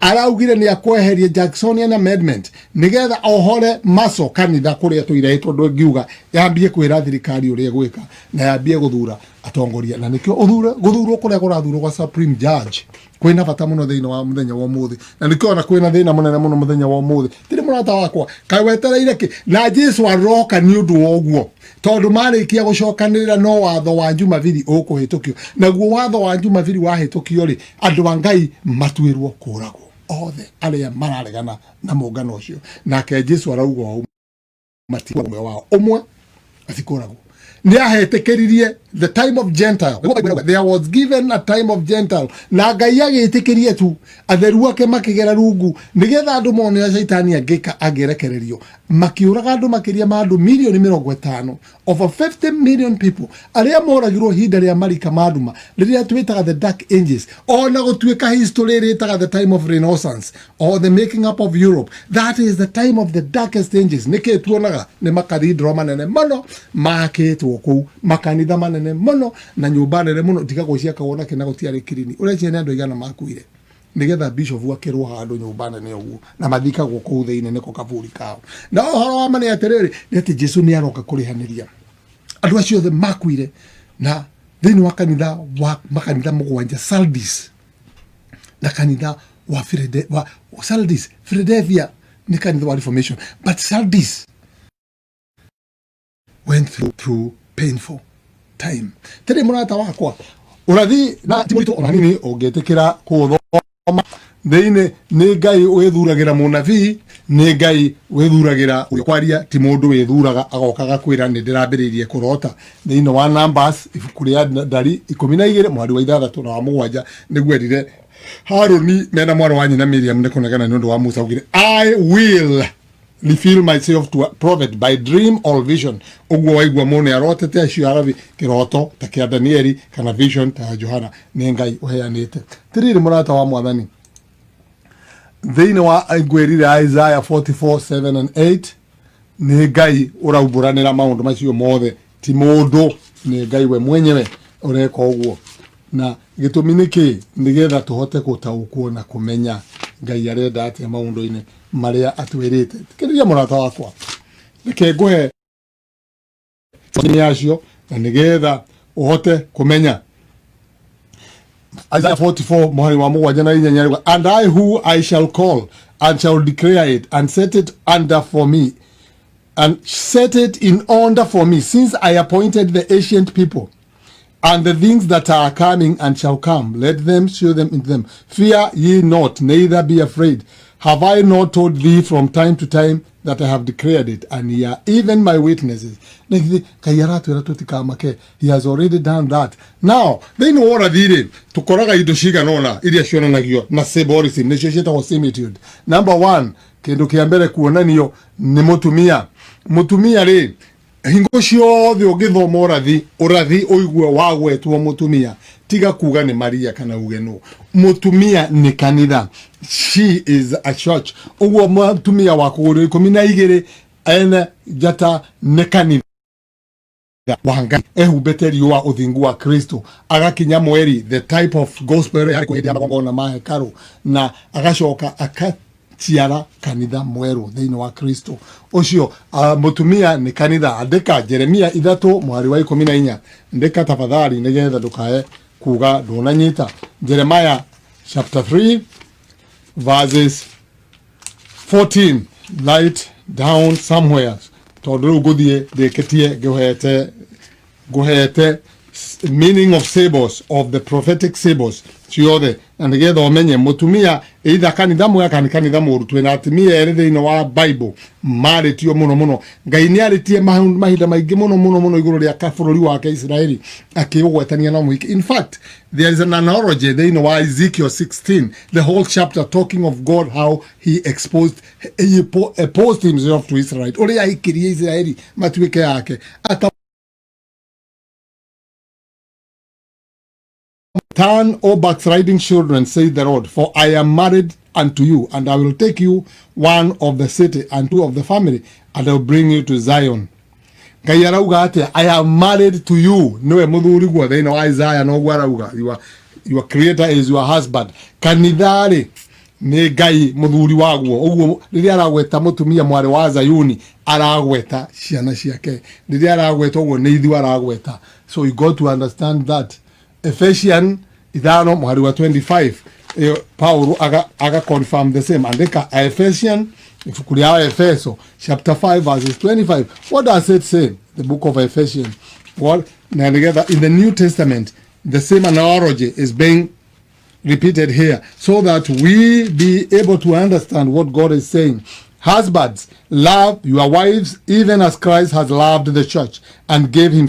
araugire ni akweherie Jacksonian Amendment nigetha ohore maso kanitha kuria tuireitwo ngiuga yambie kwira thirikari uria gwika na yambie guthura atongoria na nikio guthurwo kuria kurathurwo kwa Supreme Judge kwina bata muno thiini wa muthenya wa umuthi na nikio na kwina thina munene muno muthenya wa umuthi tiri murata wakwa kai wetereire ki na Jesu aroka ni undu woguo tondu marikia gucokanirira no watho wa Jumapili ukuhitukio naguo watho wa Jumapili wahitukio ri andu a Ngai matwirwo kuragwo othe aria mararegana na mungano ucio nake Jesu arauga mati wao umwe atikoragwo ni ahetekeririe the time of Gentile there was given a time of Gentile na Ngai agitikirie tu atheru ake makigera rungu nigetha andu mone ya shaitani angika agerekererio makiuraga andu makiria ma andu milioni 50 over 50 million people aria moragirwo hinda ria marika maduma riria twitaga the dark ages ona gutwika history ritaga the time of Renaissance or the making up of Europe that is the time of the darkest ages nike tuonaga ni makathidro manene muno makitwo ku makanitha manene muno na nyumba nene muno tikagwcia kawona kina gutiari kirini ureje ni andu igana makuire nigetha bishop wakirwo handu nyumba nene uguo na mathikagwo kuu thiine niko kaburi kao na uhoro wa mane atiriri ni ati Jesu ni aroka kurihaniria andu acio the makuire na thiini wa kanitha wa makanitha mugwanja Sardis na kanitha wa Sardis Philadelphia ni kanitha wa Reformation but Sardis went through painful time tiri murata wakwa urathi na timurito onanini ungetikira kuthoma thiini ni Ngai withuragira munabii ni Ngai withuragira ukwaria ti mundu withuraga agokaga kwira ni ndirambiririe kurota thiini wa Numbers ibuku ria Ndari 12 mwari wa 6 na wa 7 nigwerire Haruni mena mwana wa nyina Miriam ne kunegana nundu wa Musa ugire I will reveal myself to a prophet by dream or vision ugwo waigwa mone arotete acio arabi kiroto ta kia Danieli kana vision ta Johana ni Ngai uheanite tiriri murata wa mwathani thiini wa ngwerire Isaiah 44:7 and 8 ni Ngai urauburanira maundu macio mothe ti mundu ni Ngai we mwenyewe ureka ugwo na gitumi niki nigetha tuhote gutaukwo na kumenya Ngai arenda atia maundu-ini maria atwirite tikiriria murata wakwa reke nguhe ni acio na nigetha uhote kumenya Isaiah 44 muhari wa 7 and I who I shall call and shall declare it and set it under for me and set it in order for me since I appointed the ancient people and the things that are coming and shall come, let them show them in them. Fear ye not, neither be afraid. Have I not told thee from time to time that I have declared it, and ye are even my witnesses? He has already done that. Now, they know what I did. To koraga idoshiga nona, idia shona nagio, na seborism, neshesheta wa similitude. Number 1, kendo kiambele kuona niyo, ni mutumia re, hingo ciothe ugithoma urathi uigwe wagwetwo mutumia tiga kuga ni Maria kana ugeno mutumia ni kanitha she is a church ugwo mutumia wa kuguru 12 ene jata ne kanitha wanga ehubete riwa uthingu wa Kristo agakinya mweri the type of gospel yari kuhindi amagongo na mahekaru na agacoka akaciara kanitha mweru thiini wa Kristo ucio mutumia ni kanitha andika Jeremia 3 mwari wa 14 ndika tafadhali nigetha ndukae kuga ndunanyita Jeremiah chapter 3 verses 14 light down somewhere tondu guthie ndiketie guhete meaning of symbols of the prophetic symbols ciothe na nigetha umenye mutumia either kanitha mwe kana kanitha muru twina atimia eri thiini wa Bible maritio muno Ngai ni aritie mahinda maingi muno iguru ria bururi wake Israeli akiugwetania na muhiki. In fact, there is an analogy thiini wa Ezekiel 16, the whole chapter talking of God, how he opposed himself to Israel, uria aikirie Israeli matuike yake Turn, O backsliding children, says the Lord, for I am married unto you, and I will take you one of the city and two of the family, and I will bring you to Zion. Ngai arauga ati I am married to you. Niwe muthuri gwa thiini wa Isaiah no gwa arauga your creator is your husband. Kanithari ni Ngai muthuri waguo. Uguo riria aragweta mutumia mwari wa Zayuni aragweta ciana ciake. Riria aragweta uguo ni ithu aragweta. So you got to understand that. Ephesians 5:25 Paul aga confirm the same andika Ephesians kulia Efeso chapter 5 verses 25. What does it say? The book of Ephesians. Well, now together in the New Testament the same analogy is being repeated here so that we be able to understand what God is saying. Husbands, love your wives even as Christ has loved the church and gave him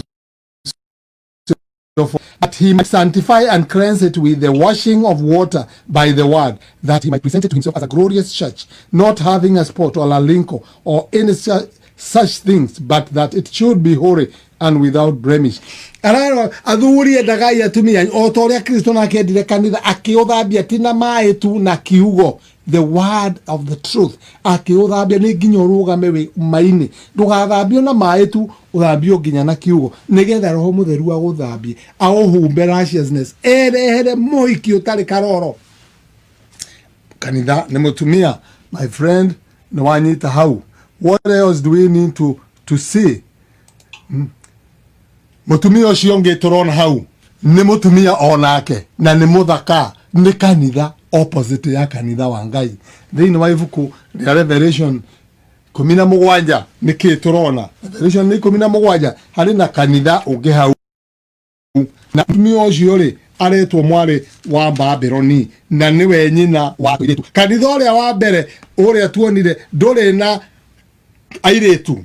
that he might sanctify and cleanse it with the washing of water by the word, that he might present it to himself as a glorious church, not having a spot or a wrinkle or any such things, but that it should be holy and without blemish. Araro athuri endagai atumia o ta uria Kristo nake endire kanitha akiuthambia tina mai tu na kiugo, the word of the truth, akiuthambia ni nginya urugame maini ndugathambio na mai tu uthambio nginya na kiugo nigetha roho mutheru aguthambie auhumbe righteousness erehere muhiki utari karoro. Kanitha ni mutumia, my friend, ni wanyita hau. What else do we need to see? Mutumia ucio ngi turona hau ni mutumia onake na ni muthaka, ni kanitha opposite ya kanitha wa Ngai. Thiini wa ibuku ria Revelation 17 niki turona Revelation ni 17 hari na kanitha ungi hau na mutumia ucio ri aretwo mwari wa Babyloni na niwe nyina wa airitu. Kanitha uria wa mbere uria tuonire nduri na airitu.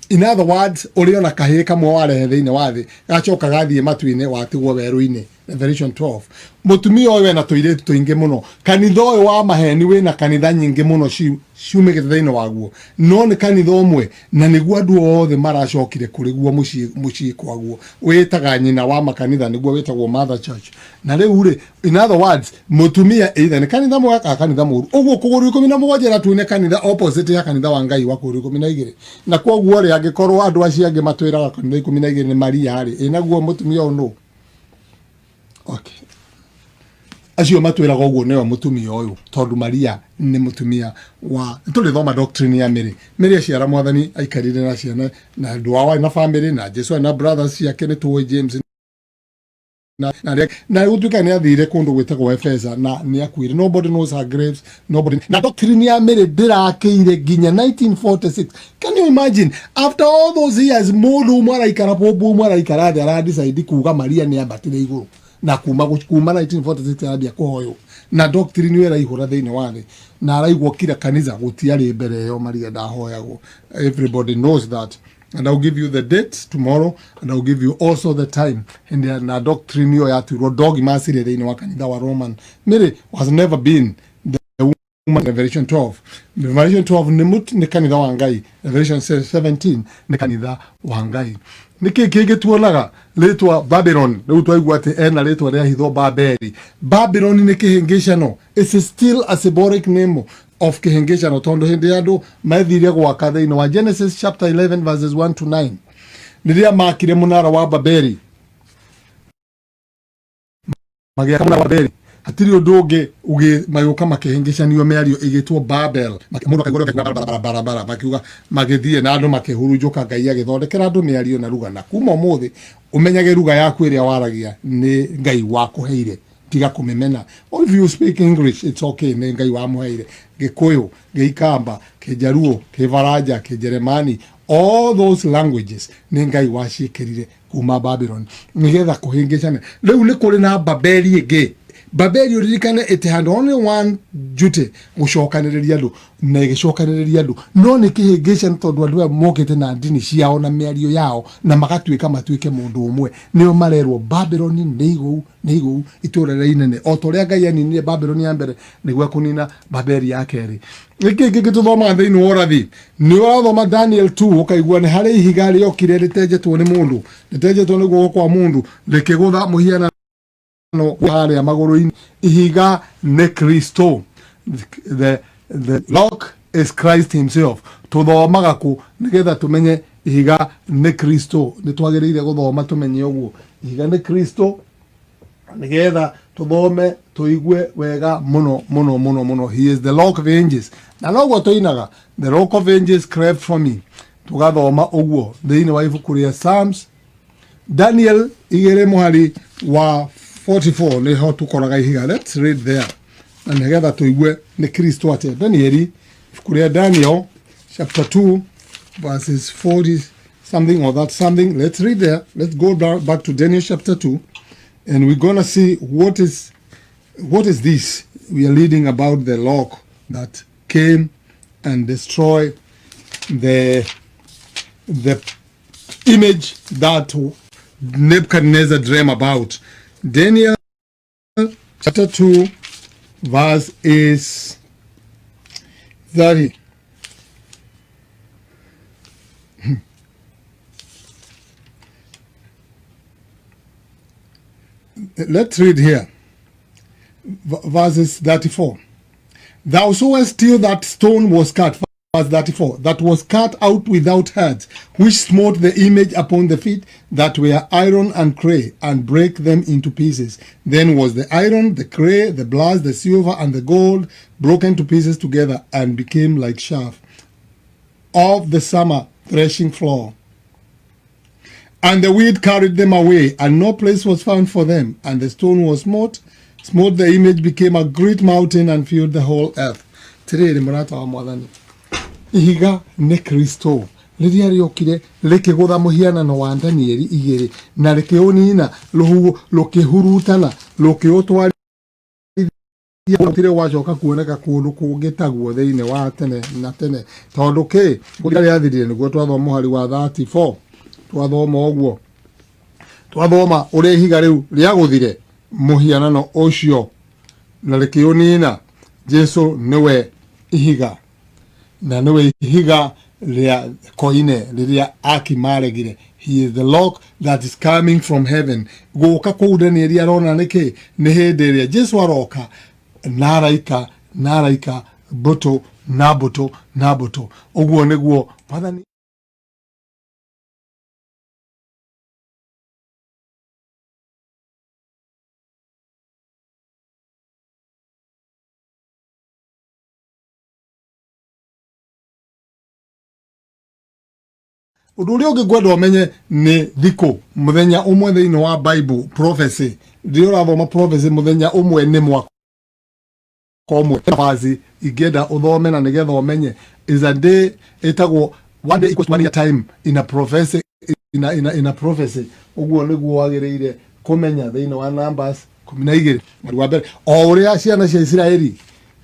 In other words, uliona kahii kamwe warehe thiini wa thi gacoka gathie matu-ini watigwo weru-ini. Revelation 12. Mutumia uyu na tuiritu tuingi muno. Kanitha uyu wa maheni wina kanitha nyingi muno ciumigite thiini waguo, no ni kanitha umwe na niguo andu othe maracokire kuri guo mucii kwaguo witaga nyina wa makanitha niguo witagwo mother church. Na riu ri, in other words, mutumia either ni kanitha mwe ka kanitha muru uguo kuguru 17 na tuine kanitha opposite ya kanitha wa Ngai wa kuguru 12 na koguo ri angikorwo andu acio angi matwiraga kanitha 12 ni Maria ri inaguo mutumia uyu. Okay. Acio matwiraga uguo niwe mutumia uyu tondu Maria ni mutumia wa tuli thoma doctrine ya Mary aciara mwathani aikarire na ciana na andu awa na family na Jesu na brothers ciake ni tuwe James na utuika ni athire kundu gwitagwo Ephesus na ni akuire. Nobody knows her graves, nobody. Na doctrine ya Mary ndirakeire ginya 1946. Can you imagine after all those years mundu mwara ikara pobu mwara ikara thi ara decide kuga Maria ni ambatire iguru na kuma 1946 hadi akuhoyo na doctrine ĩyo ĩraihũra thĩinĩ wa thĩ na araigwo kira kanitha gũtiarĩ mbere ĩyo Maria ndahoyagwo. Everybody knows that, and I'll give you the date tomorrow, and I'll give you also the time. And na doctrine ĩyo yaturwo dogmasire thĩinĩ wa kanitha wa Roman. Mary has never been the woman. Revelation 12. Revelation 12 ni kanitha wa Ngai. Revelation 17 ni kanitha wa Ngai. Niki kingi tuonaga letwa Babylon riu twaigua ati ena letwa ria hitho Babeli. Babylon ni kihingicano. It's still a symbolic name of kihingicano tondu hindi andu mathire gwaka thiini wa Genesis chapter 11 verses 1 to 9. riria makire munara wa Babeli magia munara wa Babeli hatiri undu ungi mayuka makihingicanio miario igitwo Babel mundu akaigorwo barabara makiuga magithie na andu makihurunjuka Ngai agithondekera andu miario na ruga na kuma umuthi umenyage ruga yaku iria waragia ni Ngai wakuheire tiga kumemena. If you speak English it's okay, ni Ngai wamuheire. Gikuyu, Gikamba, Kijaruo, Kivaraja, Kijeremani, all those languages ni Ngai waciikirire kuma Babylon nigetha kuhingicane. Riu ni kuri na Babeli ingi. Babeli uririkane it had only one duty, gucokaniriria andu na igicokaniriria andu no ni kihingicane tondu andu mokite na ndini ciao na miario yao na magatuika matuike mundu umwe nio marerwo Babylon ni igu itura inene o toria Ngai aninire Babylon ya mbere niguo kunina Babeli ya keri. Giki tuthoma thiini wa Ũrathi ni wathoma Daniel 2 ukaigua ni hari ihiga riokire ritejetwo ni mundu ritejetwo ni guoko kwa mundu rikigutha muhiana no hali maguru ihiga ne Kristo. The rock is Christ himself. Tuthomaga ku nigetha tumenye ihiga ne Kristo ni twagiriire guthoma tumenye uguo ihiga ne Kristo nigetha tuthome tuigue wega muno. He is the rock of ages na noguo tuinaga the rock of ages cleft for me tugathoma uguo thiini wa ibuku ria Psalms. Daniel igere muhari wa 44 ni ho tukoraga ihiga. Let's read there na nigetha tuigue ni Kristo ate. Daniel ibuku ria Daniel chapter 2 verses 40 something or that something. Let's read there. Let's go back to Daniel chapter 2 and we're going to see what is this we are reading about the rock that came and destroyed the image that Nebuchadnezzar dreamed about. Daniel chapter 2 verse is 30. Let's read here. Verses 34. Thou sawest still that stone was cut. Verse 34. That was cut out without hands, which smote the image upon the feet that were iron and clay, and brake them into pieces. Then was the iron, the clay, the brass, the silver, and the gold broken to pieces together, and became like chaff of the summer threshing floor. And the wind carried them away, and no place was found for them. And the stone was smote the image, became a great mountain, and filled the whole earth. Tiriri murata wa mwathani. Ihiga ne Kristo. Riria riokire rikigutha muhianano wa Danieli igiri na rikiunina rukihurutana rukiutwarithia wacoka kuoneka kundu kungitagwo thiini wa tene na tene tondu ki kuria yathirire niguo twathoma muhari wa 34 twathoma uguo twathoma uria ihiga riu riaguthire muhianano ucio na rikiunina. Jesu niwe ihiga na niwe ihiga ria koine riria akimaregire. He is the rock that is coming from heaven. Guka kuu Danieli arona niki ni hindi iria Jesu aroka naraika buto uguo niguo Mwathani undu uria ungi ngwenda umenye ni thiku muthenya umwe thiini wa Bible prophecy ndio urathoma prophecy muthenya umwe ni mwaka umwe bazi igenda uthome na nigetha umenye is a day etagwo one day equals 1 year time in a prophecy in a prophecy uguo niguo wagiriire kumenya thiini wa Numbers 12 mweri wa mbere o uria ciana cia Israeli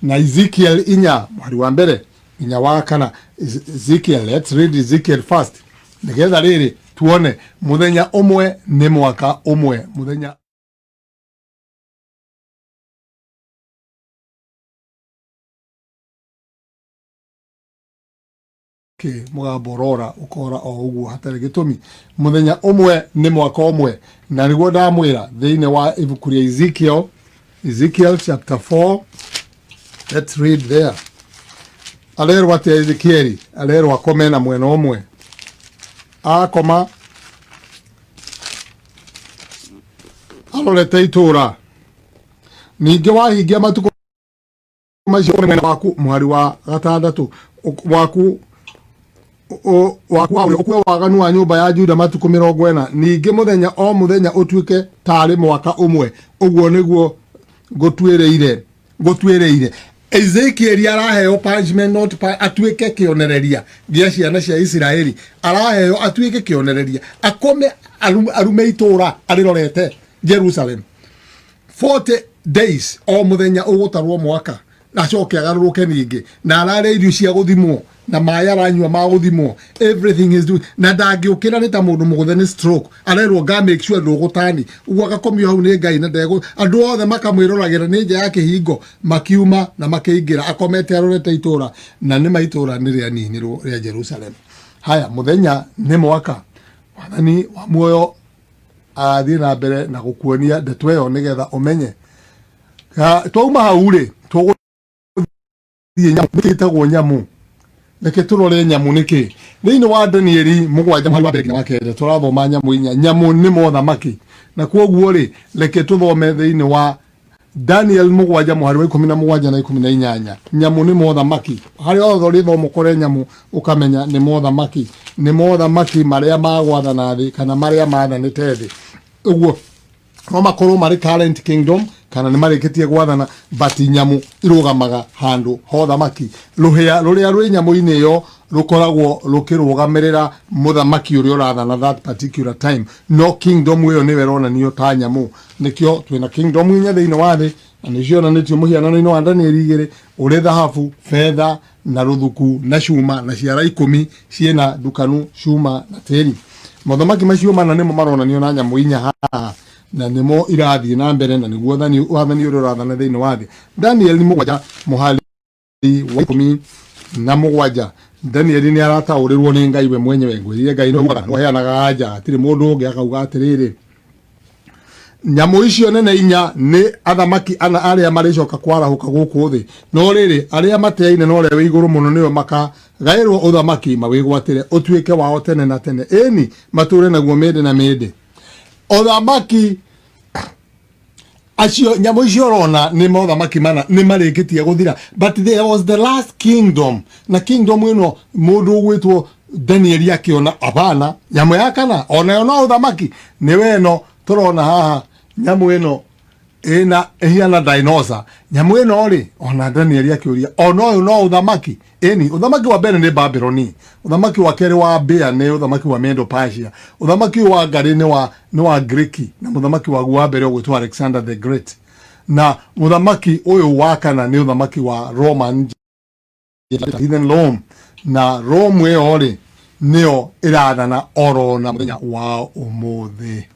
na Ezekiel 4 mweri wa mbere inya wa kana. Ezekiel, let's read Ezekiel first nigetha riri tuone muthenya umwe ni mwaka umwe muthenya mugambo rora ukora o uguo hatari gitumi muthenya umwe ni mwaka umwe na niguo ndamwira thiini wa ibuku ria Ezekiel chapter 4. Let's read there. Alerwa tia Ezekieli alerwa komena mwena umwe akoma arorete itura ninge wahingia matuko macio mwena waku mwari wa gatandatu waku okwa waganu wa nyumba ya Juda matuko 40 ninge muthenya o muthenya utuike tari mwaka umwe uguo niguo gotwereire Ezekiel araheo punishment not atuike kionereria gia ciana cia Israeli araheo atuike kionereria akome arume itura arirorete Jerusalem 40 days o muthenya ugutarwo mwaka nacoke agaruruke ningi na arare irio cia guthimwo na maya ranywa ma guthimwo everything is doing na ndangiukira ni ta mundu muguthe ni stroke arerwo ga make sure ndugutani uguo agakomio hau ni Ngai na ndego andu othe makamwiruragira ni nja ya kihingo makiuma na makiingira akomete arorete itura na ni maitura ni ria ninirwo ria Jerusalem. Haya muthenya ni mwaka wathani wa muoyo athie na mbere na gukuonia ndeto iyo nigetha umenye twauma hau ri tuguthie nyamu nyamu leke turore nyamu niki thiini wa Danieli 7:1 turathoma nyamu inya nyamu ni mothamaki na kwoguo ri leke tuthome thiini wa Daniel 7:17 na 18 nyamu ni mothamaki hari otho rithomo kore nyamu ukamenya ni mothamaki maria magwathana thi kana maria mathanite thi uguo no makorwo mari current kingdom kana ni marikitie gwathana but nyamu irugamaga handu hothamaki ruhia ruria rwi nyamu-ini yo rukoragwo rukirugamirira muthamaki uria urathana that particular time no kingdom iyo ni werona niyo ta nyamu nikio twina kingdom inya thiini wa thi na nicio na nitio muhianano-ini wa Danieli 2 uri thahabu fedha na ruthuku na cuma na ciara 10 ciena dukanu cuma na tiri muthamaki macio mana nimo maronanio na nyamu inya haha na nimo irathie na mbere na niguo wathani uri urathana thiini wa thi. Daniel ni mugwaja muhali wa 17 Daniel ni arataurirwo ni Ngai we mwenyewe ngwirire Ngai no heanaga anja atiri mundu ungi akauga atiriri nyamu icio nene inya ni athamaki ana aria maricoka kwarahuka guku thi no riri aria mateine no ria iguru muno niyo maka gairwo uthamaki mawigwatire utuike wao tene na tene eni mature naguo mende na mende othamaki acio nyamu icio rona ni mothamaki mana ni marikitie guthira but there was the last kingdom na kingdom ino mundu gwitwo Daniel akiona abana nyamu ya kana ona yo no uthamaki ni weno turona haha nyamu ino ina hiana dinosaur nyamu ino ri ona Daniel akiuria ona yo no uthamaki eni uthamaki wa mbere ni Babyloni uthamaki wa kere wa Bea ni uthamaki wa Medo Persia uthamaki wa Gari ni wa Greek na uthamaki wa mbere gwitwa Alexander the Great na uthamaki uyu wa kana ni uthamaki wa Roman heathen Rome na Rome yo ri nio irathana oro na muthenya wa umuthi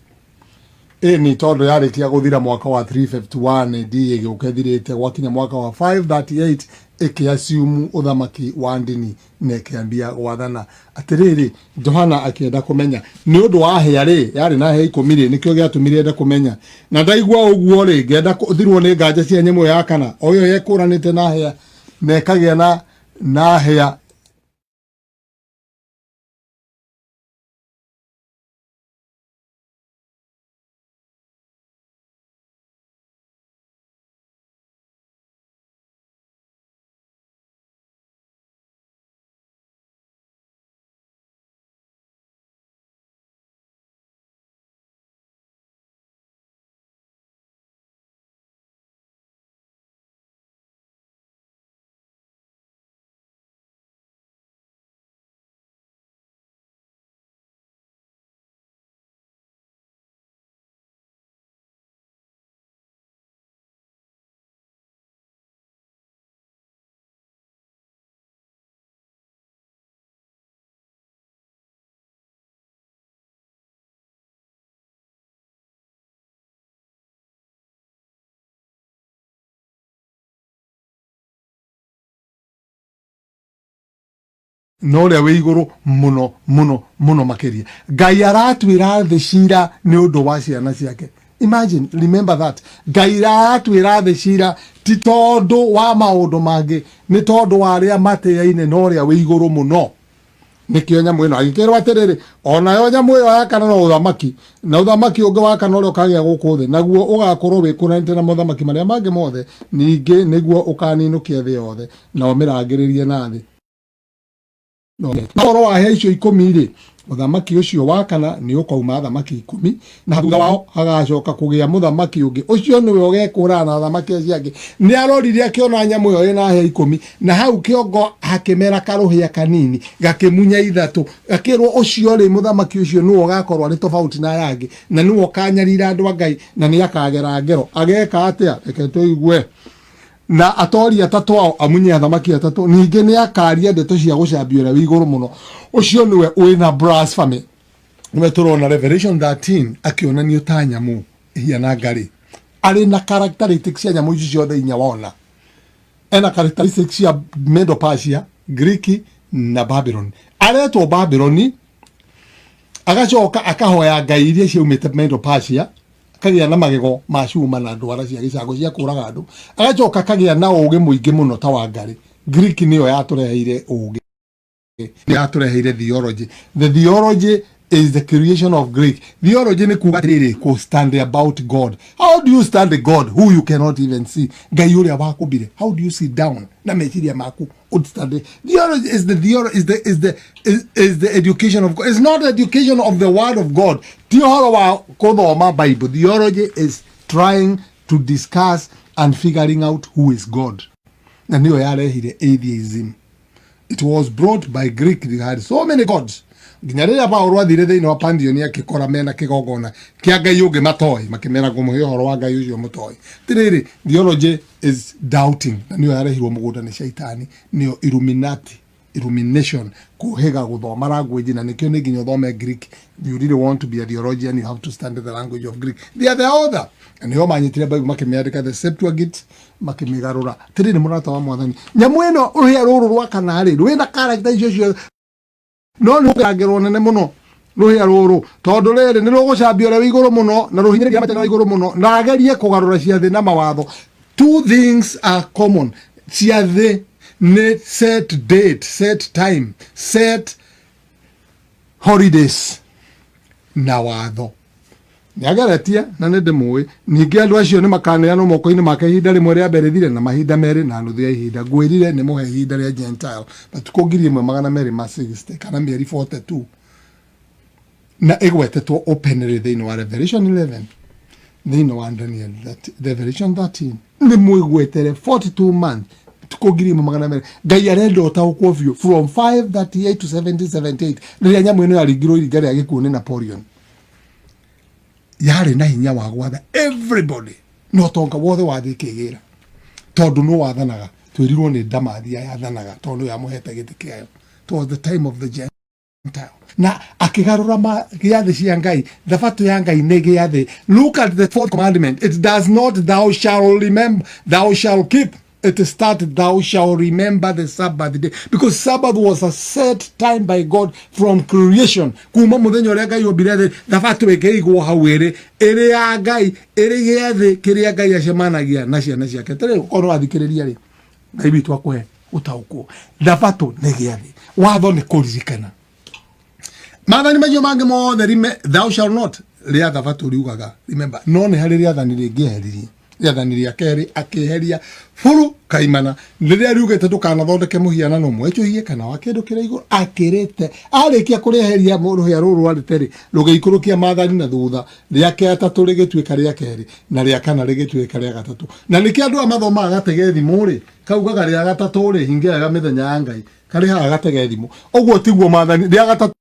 eni tondu yarikia guthira mwaka wa 351 AD igukethirite gwakinya mwaka wa 538 ikiasiumu uthamaki wa ndini nekiambia gwathana atiriri Johana akienda kumenya ni undu wa hia ri yari na hia 10 nikio giatumire enda kumenya na ndaigua uguo ri ngenda kuthirwo ni nganja cia nyemu ya kana oyo yekuranite na hia nekagia na hia no ria wi iguru muno makiria Ngai aratwira thi cira ni undu wa ciana ciake imagine remember that Ngai aratwira thi cira ti tondu wa maundu mangi ni tondu wa aria mateaine no ria wi iguru muno nikio nyamu ino agikirwo atiriri ona yo nyamu iyo yakana no uthamaki na uthamaki ungi wakana uri ukagia guku thi naguo ugakorwo wikunanite na muthamaki maria mangi mothe ningi niguo ukaninukia thi yothe na umirangiririe na thi no oro wa he icio 10 ri muthamaki ucio wakana ni ukauma thamaki 10 na thutha wao hagacoka kugia muthamaki ungi ucio niwe ugekura na thamaki acio angi ni arorire akiona nyamu yo ina he 10 na hau kiongo hakimera karuhia kanini gakimunya ithatu gakirwo ucio ri muthamaki ucio niwe ugakorwo ari tofauti na yangi na niwe ukanyarira andu Ngai na ni akagera ngero ageka atia reke tuigue na atori atatu ao amunye athamaki atatu ninge ni akaria ndeto cia gucambia wi iguru muno ucio niwe wina blasphemy niwe turona Revelation 13 akionanio ta nyamu hiana ngari ari na characteristics cia nyamu icio ciothe inya wona ena characteristics cia Medo Persia, Greek na Babylon aretwo Babylon agacoka akahoya ngai iria ciaumite Medo Persia kagia na magego macuma na ndwara cia gicango cia kuraga andu agacoka kagia na uge muingi muno ta wa ngari Greek niyo yatureheire uge yatureheire theology. The theology is the creation of Greek. Theology ni kuga riri ko stand about God. How do you stand the God who you cannot even see? Ngai uria wakubire. How do you sit down na meciria maku stand? Theology is the education of God. It's not the education of the word of God. Theology wa kuthoma Bible. Theology is trying to discuss and figuring out who is God. Na niyo yarehire atheism. It was brought by Greek. They had so many gods. Ginyaria Paulo athire thiini wa pantheon akikora mena kigogona kia ngai ungi matoi makimera ngumuhe horo wa ngai ucio mutoi tiriri theology is doubting na niyo yarehirwo mugunda ni shaitani niyo illumination kuhiga guthoma language na nikio ni nginya thome Greek. You really want to be a theologian, you have to study the language of Greek. They are the author and niyo manyitire Bible makimiandika the Septuagint makimigarura tiriri murata wa mwathani nyamu ino ruhia ruru rwa kana ri rwina character icio no ni ugagerwo nene muno ruhia ruru tondu riri ni rugucambia uri iguru muno na ruhinyiriria matena iguru muno na agerie kugarura ciathi na mawatho. Two things are common: ciathi ni set date, set time, set holidays na watho niageretia na nende muwi ningi andu acio ni makaneanwo moko-ini make ihinda rimwe ria mbere thire na mahinda meri na nuthu ya ihinda ngwirire ni muhe ihinda ria Gentile batuko 1260 kana mieri 42 na igwetetwo openly thiini wa Revelation 11 thiini wa Daniel Revelation 13 ni mwigwetere 42 months tuko 1200 ngai arenda utaukwo biu from 538 to 1778 riria nyamu ino yaringirwo iringa ria gikuo ni Napoleon yari na hinya wa gwatha everybody no tonga wothe wathikigira tondu no wathanaga twirirwo ni ndamathia yathanaga tondu ya muhete giti kiayo. It was the time of the Gentile na akigarura ma giathi cia ngai thabatu ya ngai ni giathi. Look at the fourth commandment. It does not thou shall remember, thou shall keep. It started, thou shall remember the Sabbath day, because Sabbath was a set time by God from creation. Kuma muthenya uria ngai ombire thi thabatu ikiigwo hau iri ya ngai iri giathi kiria ngai acemanagia na ciana ciake. Tere ukorwo athikiriria ri ngai bitu akwe utaukwo thabatu ni giathi watho ni kuririkana mathani macio mangi mothe thou shall not ria thabatu riugaga remember no ni hari riathani ringiheririe riathani ria keri akiheria furu kaimana riria riugete tukanathondeke muhianano mwechuhie kana wa kindu kira iguru akirite arikia kuriheria ruhia ruru ariteri rugeikurukia mathani na thutha ria ketatu rigituika ria keri na ria kana rigituika ria gatatu na niki andu amathoma agatege thimu ri kaugaga ria gatatu ri hingiaga mithenya ya ngai kari ha agatege thimu uguo tiguo mathani ria gatatu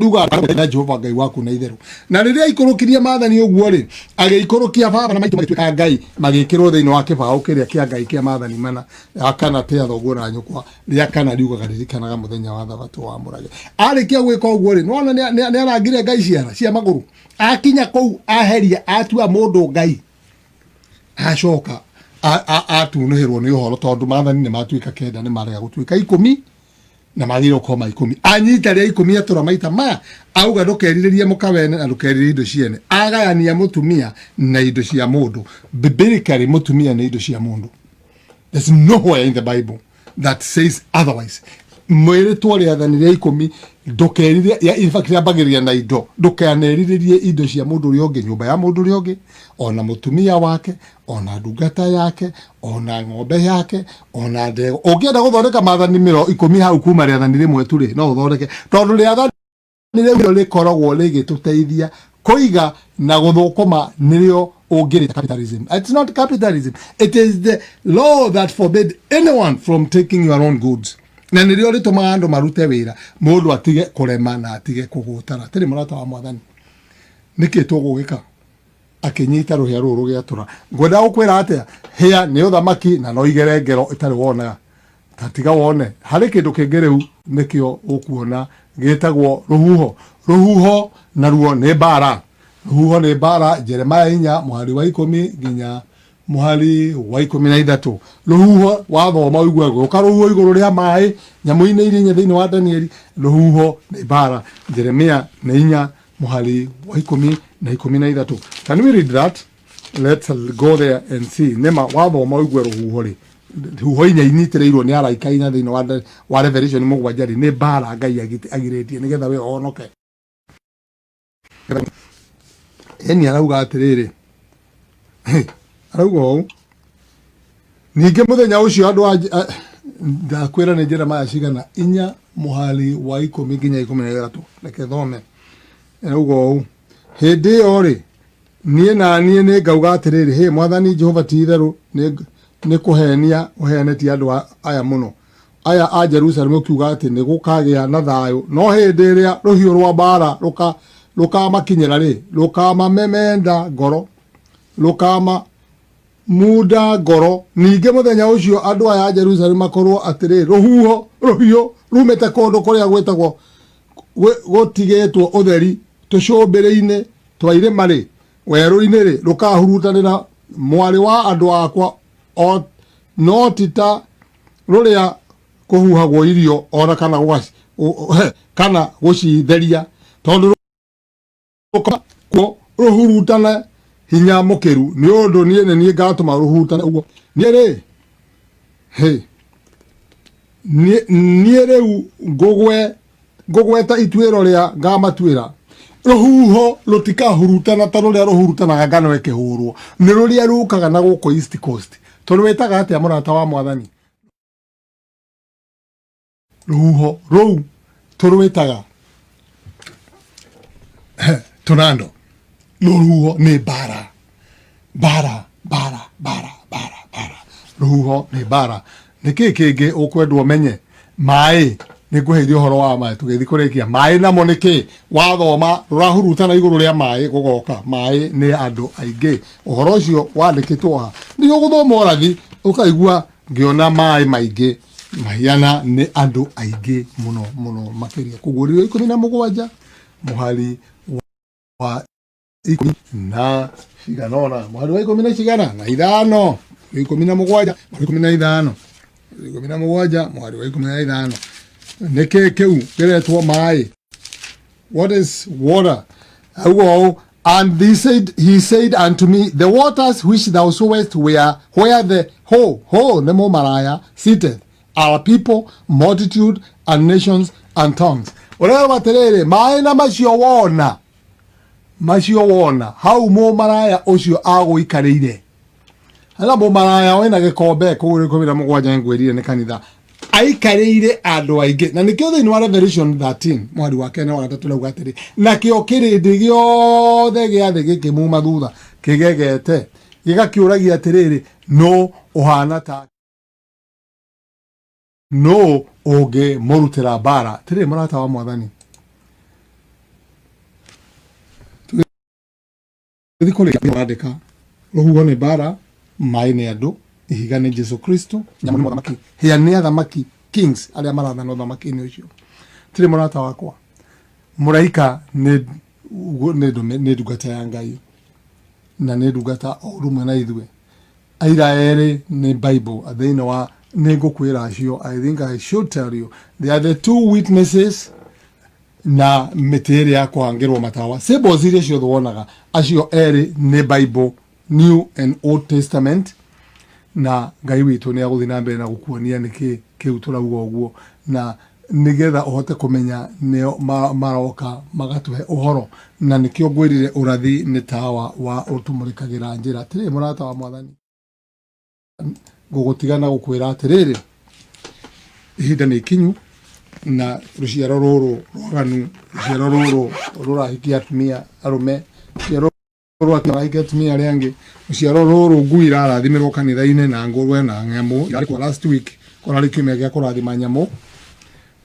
ruga na Jehova ngai waku na itheru na riria ikurukiria mathani uguo ri ageikurukia baba na maitu magituika ngai magikirwo thiini wa kibao kiria kia ngai kia mathani mana akana tia thoguo na nyukwa ria kana riugaga ririkanaga muthenya wa thabatu wa murage arikia gwika uguo ri nona ni arangire ngai ciara cia maguru akinya kou aheria atua mundu ngai acoka atunuhirwo ni uhoro tondu mathani ni matuika kenda ni marega gutuika 10 na magiro koma 10 anyita ria 10 atura maita ma auga ndukeriririe mukawene na ndukeriririe indo ciene agayania mutumia na indo cia mundu biblically mutumia na indo cia mundu. There's nowhere in the Bible that says otherwise. mwere twale athanire 10 ndukerire ya in fact yabagiria na indo ndukaneririe indo cia mundu uri onge nyumba ya mundu uri onge ona mutumia wake ona ndungata yake ona ng'ombe yake ona ndego ungienda guthondeka mathani 10 hau kuma ria athani rimwe tu ri no uthondeke tondu ria athani rimwe rikoragwo rigituteithia kuiga na guthukuma nirio ungirita capitalism. It's not capitalism, it is the law that forbid anyone from taking your own goods. Na nirio rituma andu marute wira mundu atige kurema na atige kugutana tiri murata wa mwathani niki tugugika akinyita ruhia ruru rugiatura ngwenda gukwira atia hia ni uthamaki na no igere ngero itari wona tatiga wone hari kindu kingereu nikio ukuona gitagwo ruhuho na ruo ni bara ruhuho ni bara Jeremiah 4 muhari wa 10 nginya muhari wa 13 ruhuho wathoma igwego ukaruhuho iguru ria mai nyamu-ini iria thiini wa Danieli ruhuho ni bara Jeremiah 4 muhari wa 10 na 13. Can we read that? Let's go there and see. Nema wathoma igwe ruhuho ri ruhuho inya initireirwo ni araika inya thiini wa Revelation mugwajari ni bara Ngai agiretie nigetha we onoke. Eni arauga atiriri arauga ũũ ninge muthenya ucio andu ndakwira ni Jeremiah cigana 4 muhari wa 10 nginya 13 reke thome arauga ũũ hindi yo ri nie ni ngauga atiriri he mwathani Jehova ti itheru ni kuhenia uhenetie andu aya muno aya a Jerusalem kiuga ati ni gukagia na thayo no hindi ria ruhiu rwa bara rukamakinyira ri rukamamemenda ngoro rukama muda ngoro ninge muthenya ucio andu aya a Jerusalem makorwo atiri ruhiu rumete kundu kuria gwetagwo gotigetwo utheri tucumbireine twaire mari weru-ini ri rukahurutanira mwari wa andu akwa o no tita ruria kuhuhagwo irio ona kana gucitheria tondu ruhurutana hinya mukiru ni undu nie ngatuma ruhurutana uguo nie ri nie riu ngugweta ituiro ria ngamatwira ruhuho rutikahurutana ta ruria ruhurutanaga ngano ikihurwo ni ruria rukaga na guko East Coast tondu wetaga atia murata wa mwathani ruhuho rou turwetaga tornado ruhuho ni bara ruhuho ni bara niki kingi ukwendwo menye mai ni nguheithia uhoro wa mai tugethi kurikia mai namo niki wathoma rurahurutana iguru ria mai gugoka mai ni andu aingi uhoro ucio wandikitwo ha ni uguthoma orathi ukaigua ngiona mai maingi mahiana ni andu aingi muno makiria kugurirwo 17 muhari wa 10 na ciganona muhari wa 10 na cigana na 5 17 17 muhari wa 15 neke keu kiretwo mai. What is water? And he said unto me, the waters which thou sawest where the nemo maraya sitteth are people, multitude, and nations, and tongues. Ora baterere mai na macio wona hau mo maraya ucio aguikarire hala mo maraya wena gikombe kugure komira mugwanja ngwirire ni kanitha aikarire andu aingi na nikio thiini wa Revelation 13 mwari wa kene wa 3 lauga atiri nakio kirindi giothe giathe gikimuma thutha kigegete gigakiuragia atiriri no uhana ta no oge morutira bara tiri murata wa mwathani thikole yandika ruhuho ni bara mai ni andu ihiga ni Jesu Kristo nyamu muthamaki hia ni athamaki kings aria marathana uthamaki ni ucio tiri murata wakwa muraika ni ndungata ya Ngai na ni ndungata o rumwe na ithwe aira eri ni Bible athiini wa ni ngukwira acio. I think I should tell you they are the two witnesses na meteri ya kuhangirwo matawa symbols iria cio thuonaga acio eri ni Bible New and Old Testament na Ngai witu ni aguthi na mbere na gukuonia niki kiu turauga uguo na nigetha uhote kumenya neo maroka magatuhe uhoro na nikio ngwirire urathi ni tawa wa utumurikagira njira tiri murata wa mwathani gugutigana gukwira atiriri ihinda ni ikinyu na ruciaro ruru rwaganu ruciaro ruru rurahikia atumia arume ruciaro ruru atarahikia atumia aria angi ruciaro ruru ngui irarathimirwo kanitha-ini na ngurwe na ng'emu yarikwa last week korari kiumia gia kurathima nyamu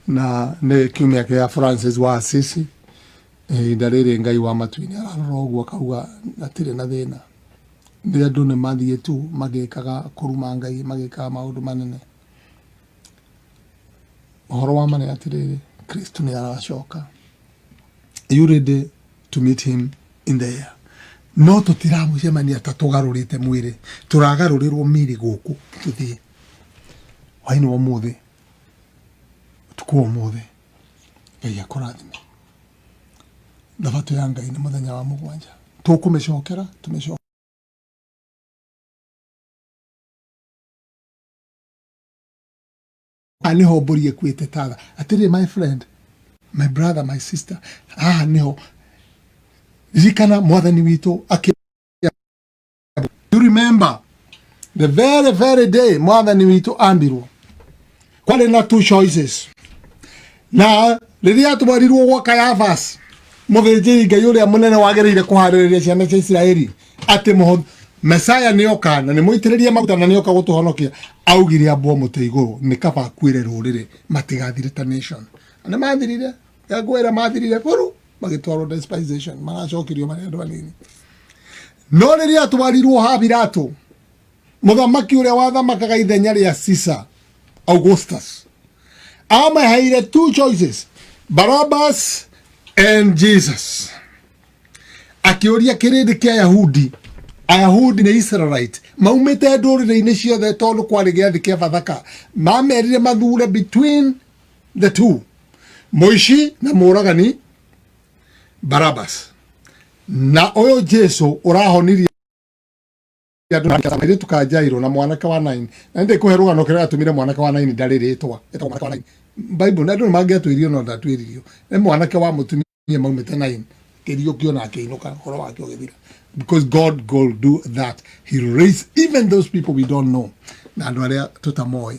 na ne kiumia kia Francis wa Assisi ihinda riri ngai wa matu-ini ararora uguo akauga atiri na thina ni andu ni mathie tu magikaga kuruma ngai magikaga maundu manene uhoro wa mane atiriri Kristo ni aracoka. Are you ready to meet him in the air? No tutiramucemania ta tugarurite mwiri turagarurirwo miri guku tuthie waini wa muthi tukuo muthi ngai akurathime thabato ya ngai ni muthenya wa mugwanja tukumicokera tumicoka aniho mburi ekwite tatha atiri my friend my brother my sister niho zikana mwathani witu you remember the very day mwathani witu ambirwo kwale na two choices na riria twarirwo gwa Kayafas muthinjiri ngai uria munene wagereire kuhaririria ciana cia Israeli ati Messiah nioka na ni muitiririe maguta na nioka gutuhonokia augire abo muti iguru ni kaba akwire rurire matigathire ta nation na mathirire yagwera mathirire buru magitwaro despisation maracokirio mari andu anini no riria twarirwo ha Pilato muthamaki uria wathamakaga ithenya ria Caesar Augustus amaheire two choices Barabbas and Jesus akiuria kirindi kia Ayahudi na Israelite maumite ndurire-ini ciothe tondu kwari giathi kia Bathaka mamerire mathure between the two muici na muragani Barabbas na uyu Jesu urahonirie andu tukajairwo na mwanake wa 9 na ndi kuhe rugano kira atumire mwanake wa 9 ndariritwa etwa mwanake wa 9 Bible na ndu mangiatwirio no ndatwiririo ni mwanake wa mutumia maumite 9 kirio kio na kiinuka horo wake ugithira because God will do that. He raised even those people we don't know. Na andu aria tutamoi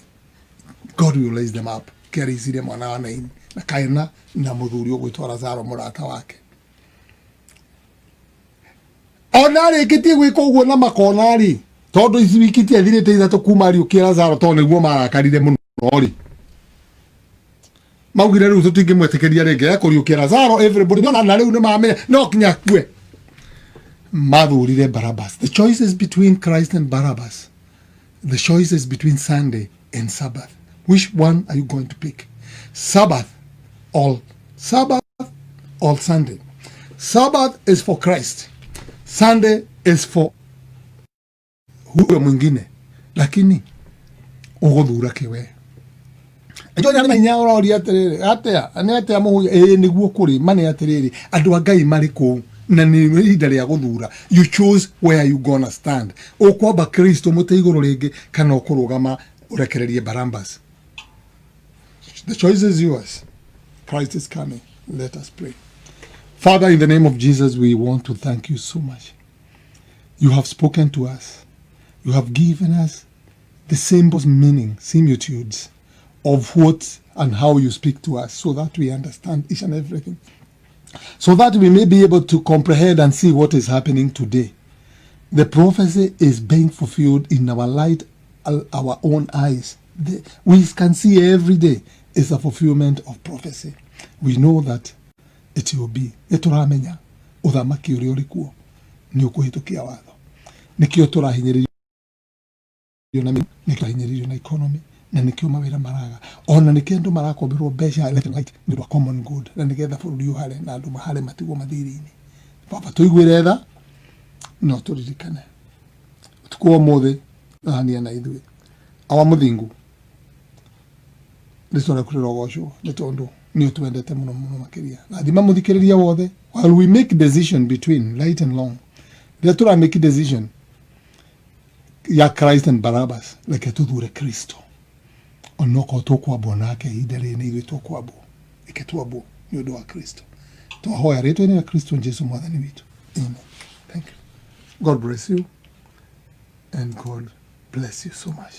God will raise them up. Kericire mwana wa 9 na kaina na muthuri ugwitwa Lazaro murata wake. Onari kitie gwika uguo na makonari tondu ici wikitie thirite ithatu kuma riukia Lazaro tondu niguo marakarire muno ri maugire riu tutingimwetikiria ringi ekuriukia Lazaro everybody na riu ni mamenya no kinya kue mathurire Barabbas. The choice is between Christ and Barabbas. The choice is between Sunday and Sabbath. Which one are you going to pick? Sabbath or Sunday? Sabbath is for Christ. Sunday is for huyo mwingine. Lakini uguthura kiwe. Ejo ni nya ora atiriri atia ani atia muhuya niguo kuri mane atiriri andu a Ngai mari ku na ni ihinda ria guthura. You choose where you gonna stand. Ukwamba Kristo muti iguru ringi kana ukurugama urekererie Barabbas. The choice is yours. Christ is coming. Let us pray. Father, in the name of Jesus, we want to thank you so much. You have spoken to us. You have given us the symbols, meaning, similitudes of what and how you speak to us so that we understand each and everything. So that we may be able to comprehend and see what is happening today. The prophecy is being fulfilled in our light, our own eyes. We can see every day is a fulfillment of prophecy. We know that it will be. Eturamenya uthamaki uria uri kuo ni ukuhitukia watho. Nikio turahinyiririo na economy na nikio mawira maraga. Ona nikio andu marakombirwo mbeca left and right ni rwa common good na nigetha bururi uhare na andu mahare matigwo mathiri-ini. Baba tuigwire tha no turirikane. Tukuo muthi ania na ithui. Awa muthingu. Nisora kurira gocwo ni tondu ni utwendete muno muno makiria. Na thima muthikiriria wothe while we make decision between light and long. Tura make decision ya Christ and Barabbas like tuthure Kristo. onoko tukwambwo nake ihinda rĩrĩ nĩ ithuĩ tũkwambwo ike twambwo nĩ ũndũ wa Kristo twahoya rĩtwa-inĩ rĩa Kristo Jesu mwathani witũ. Amen. Thank you. God bless you and God bless you so much.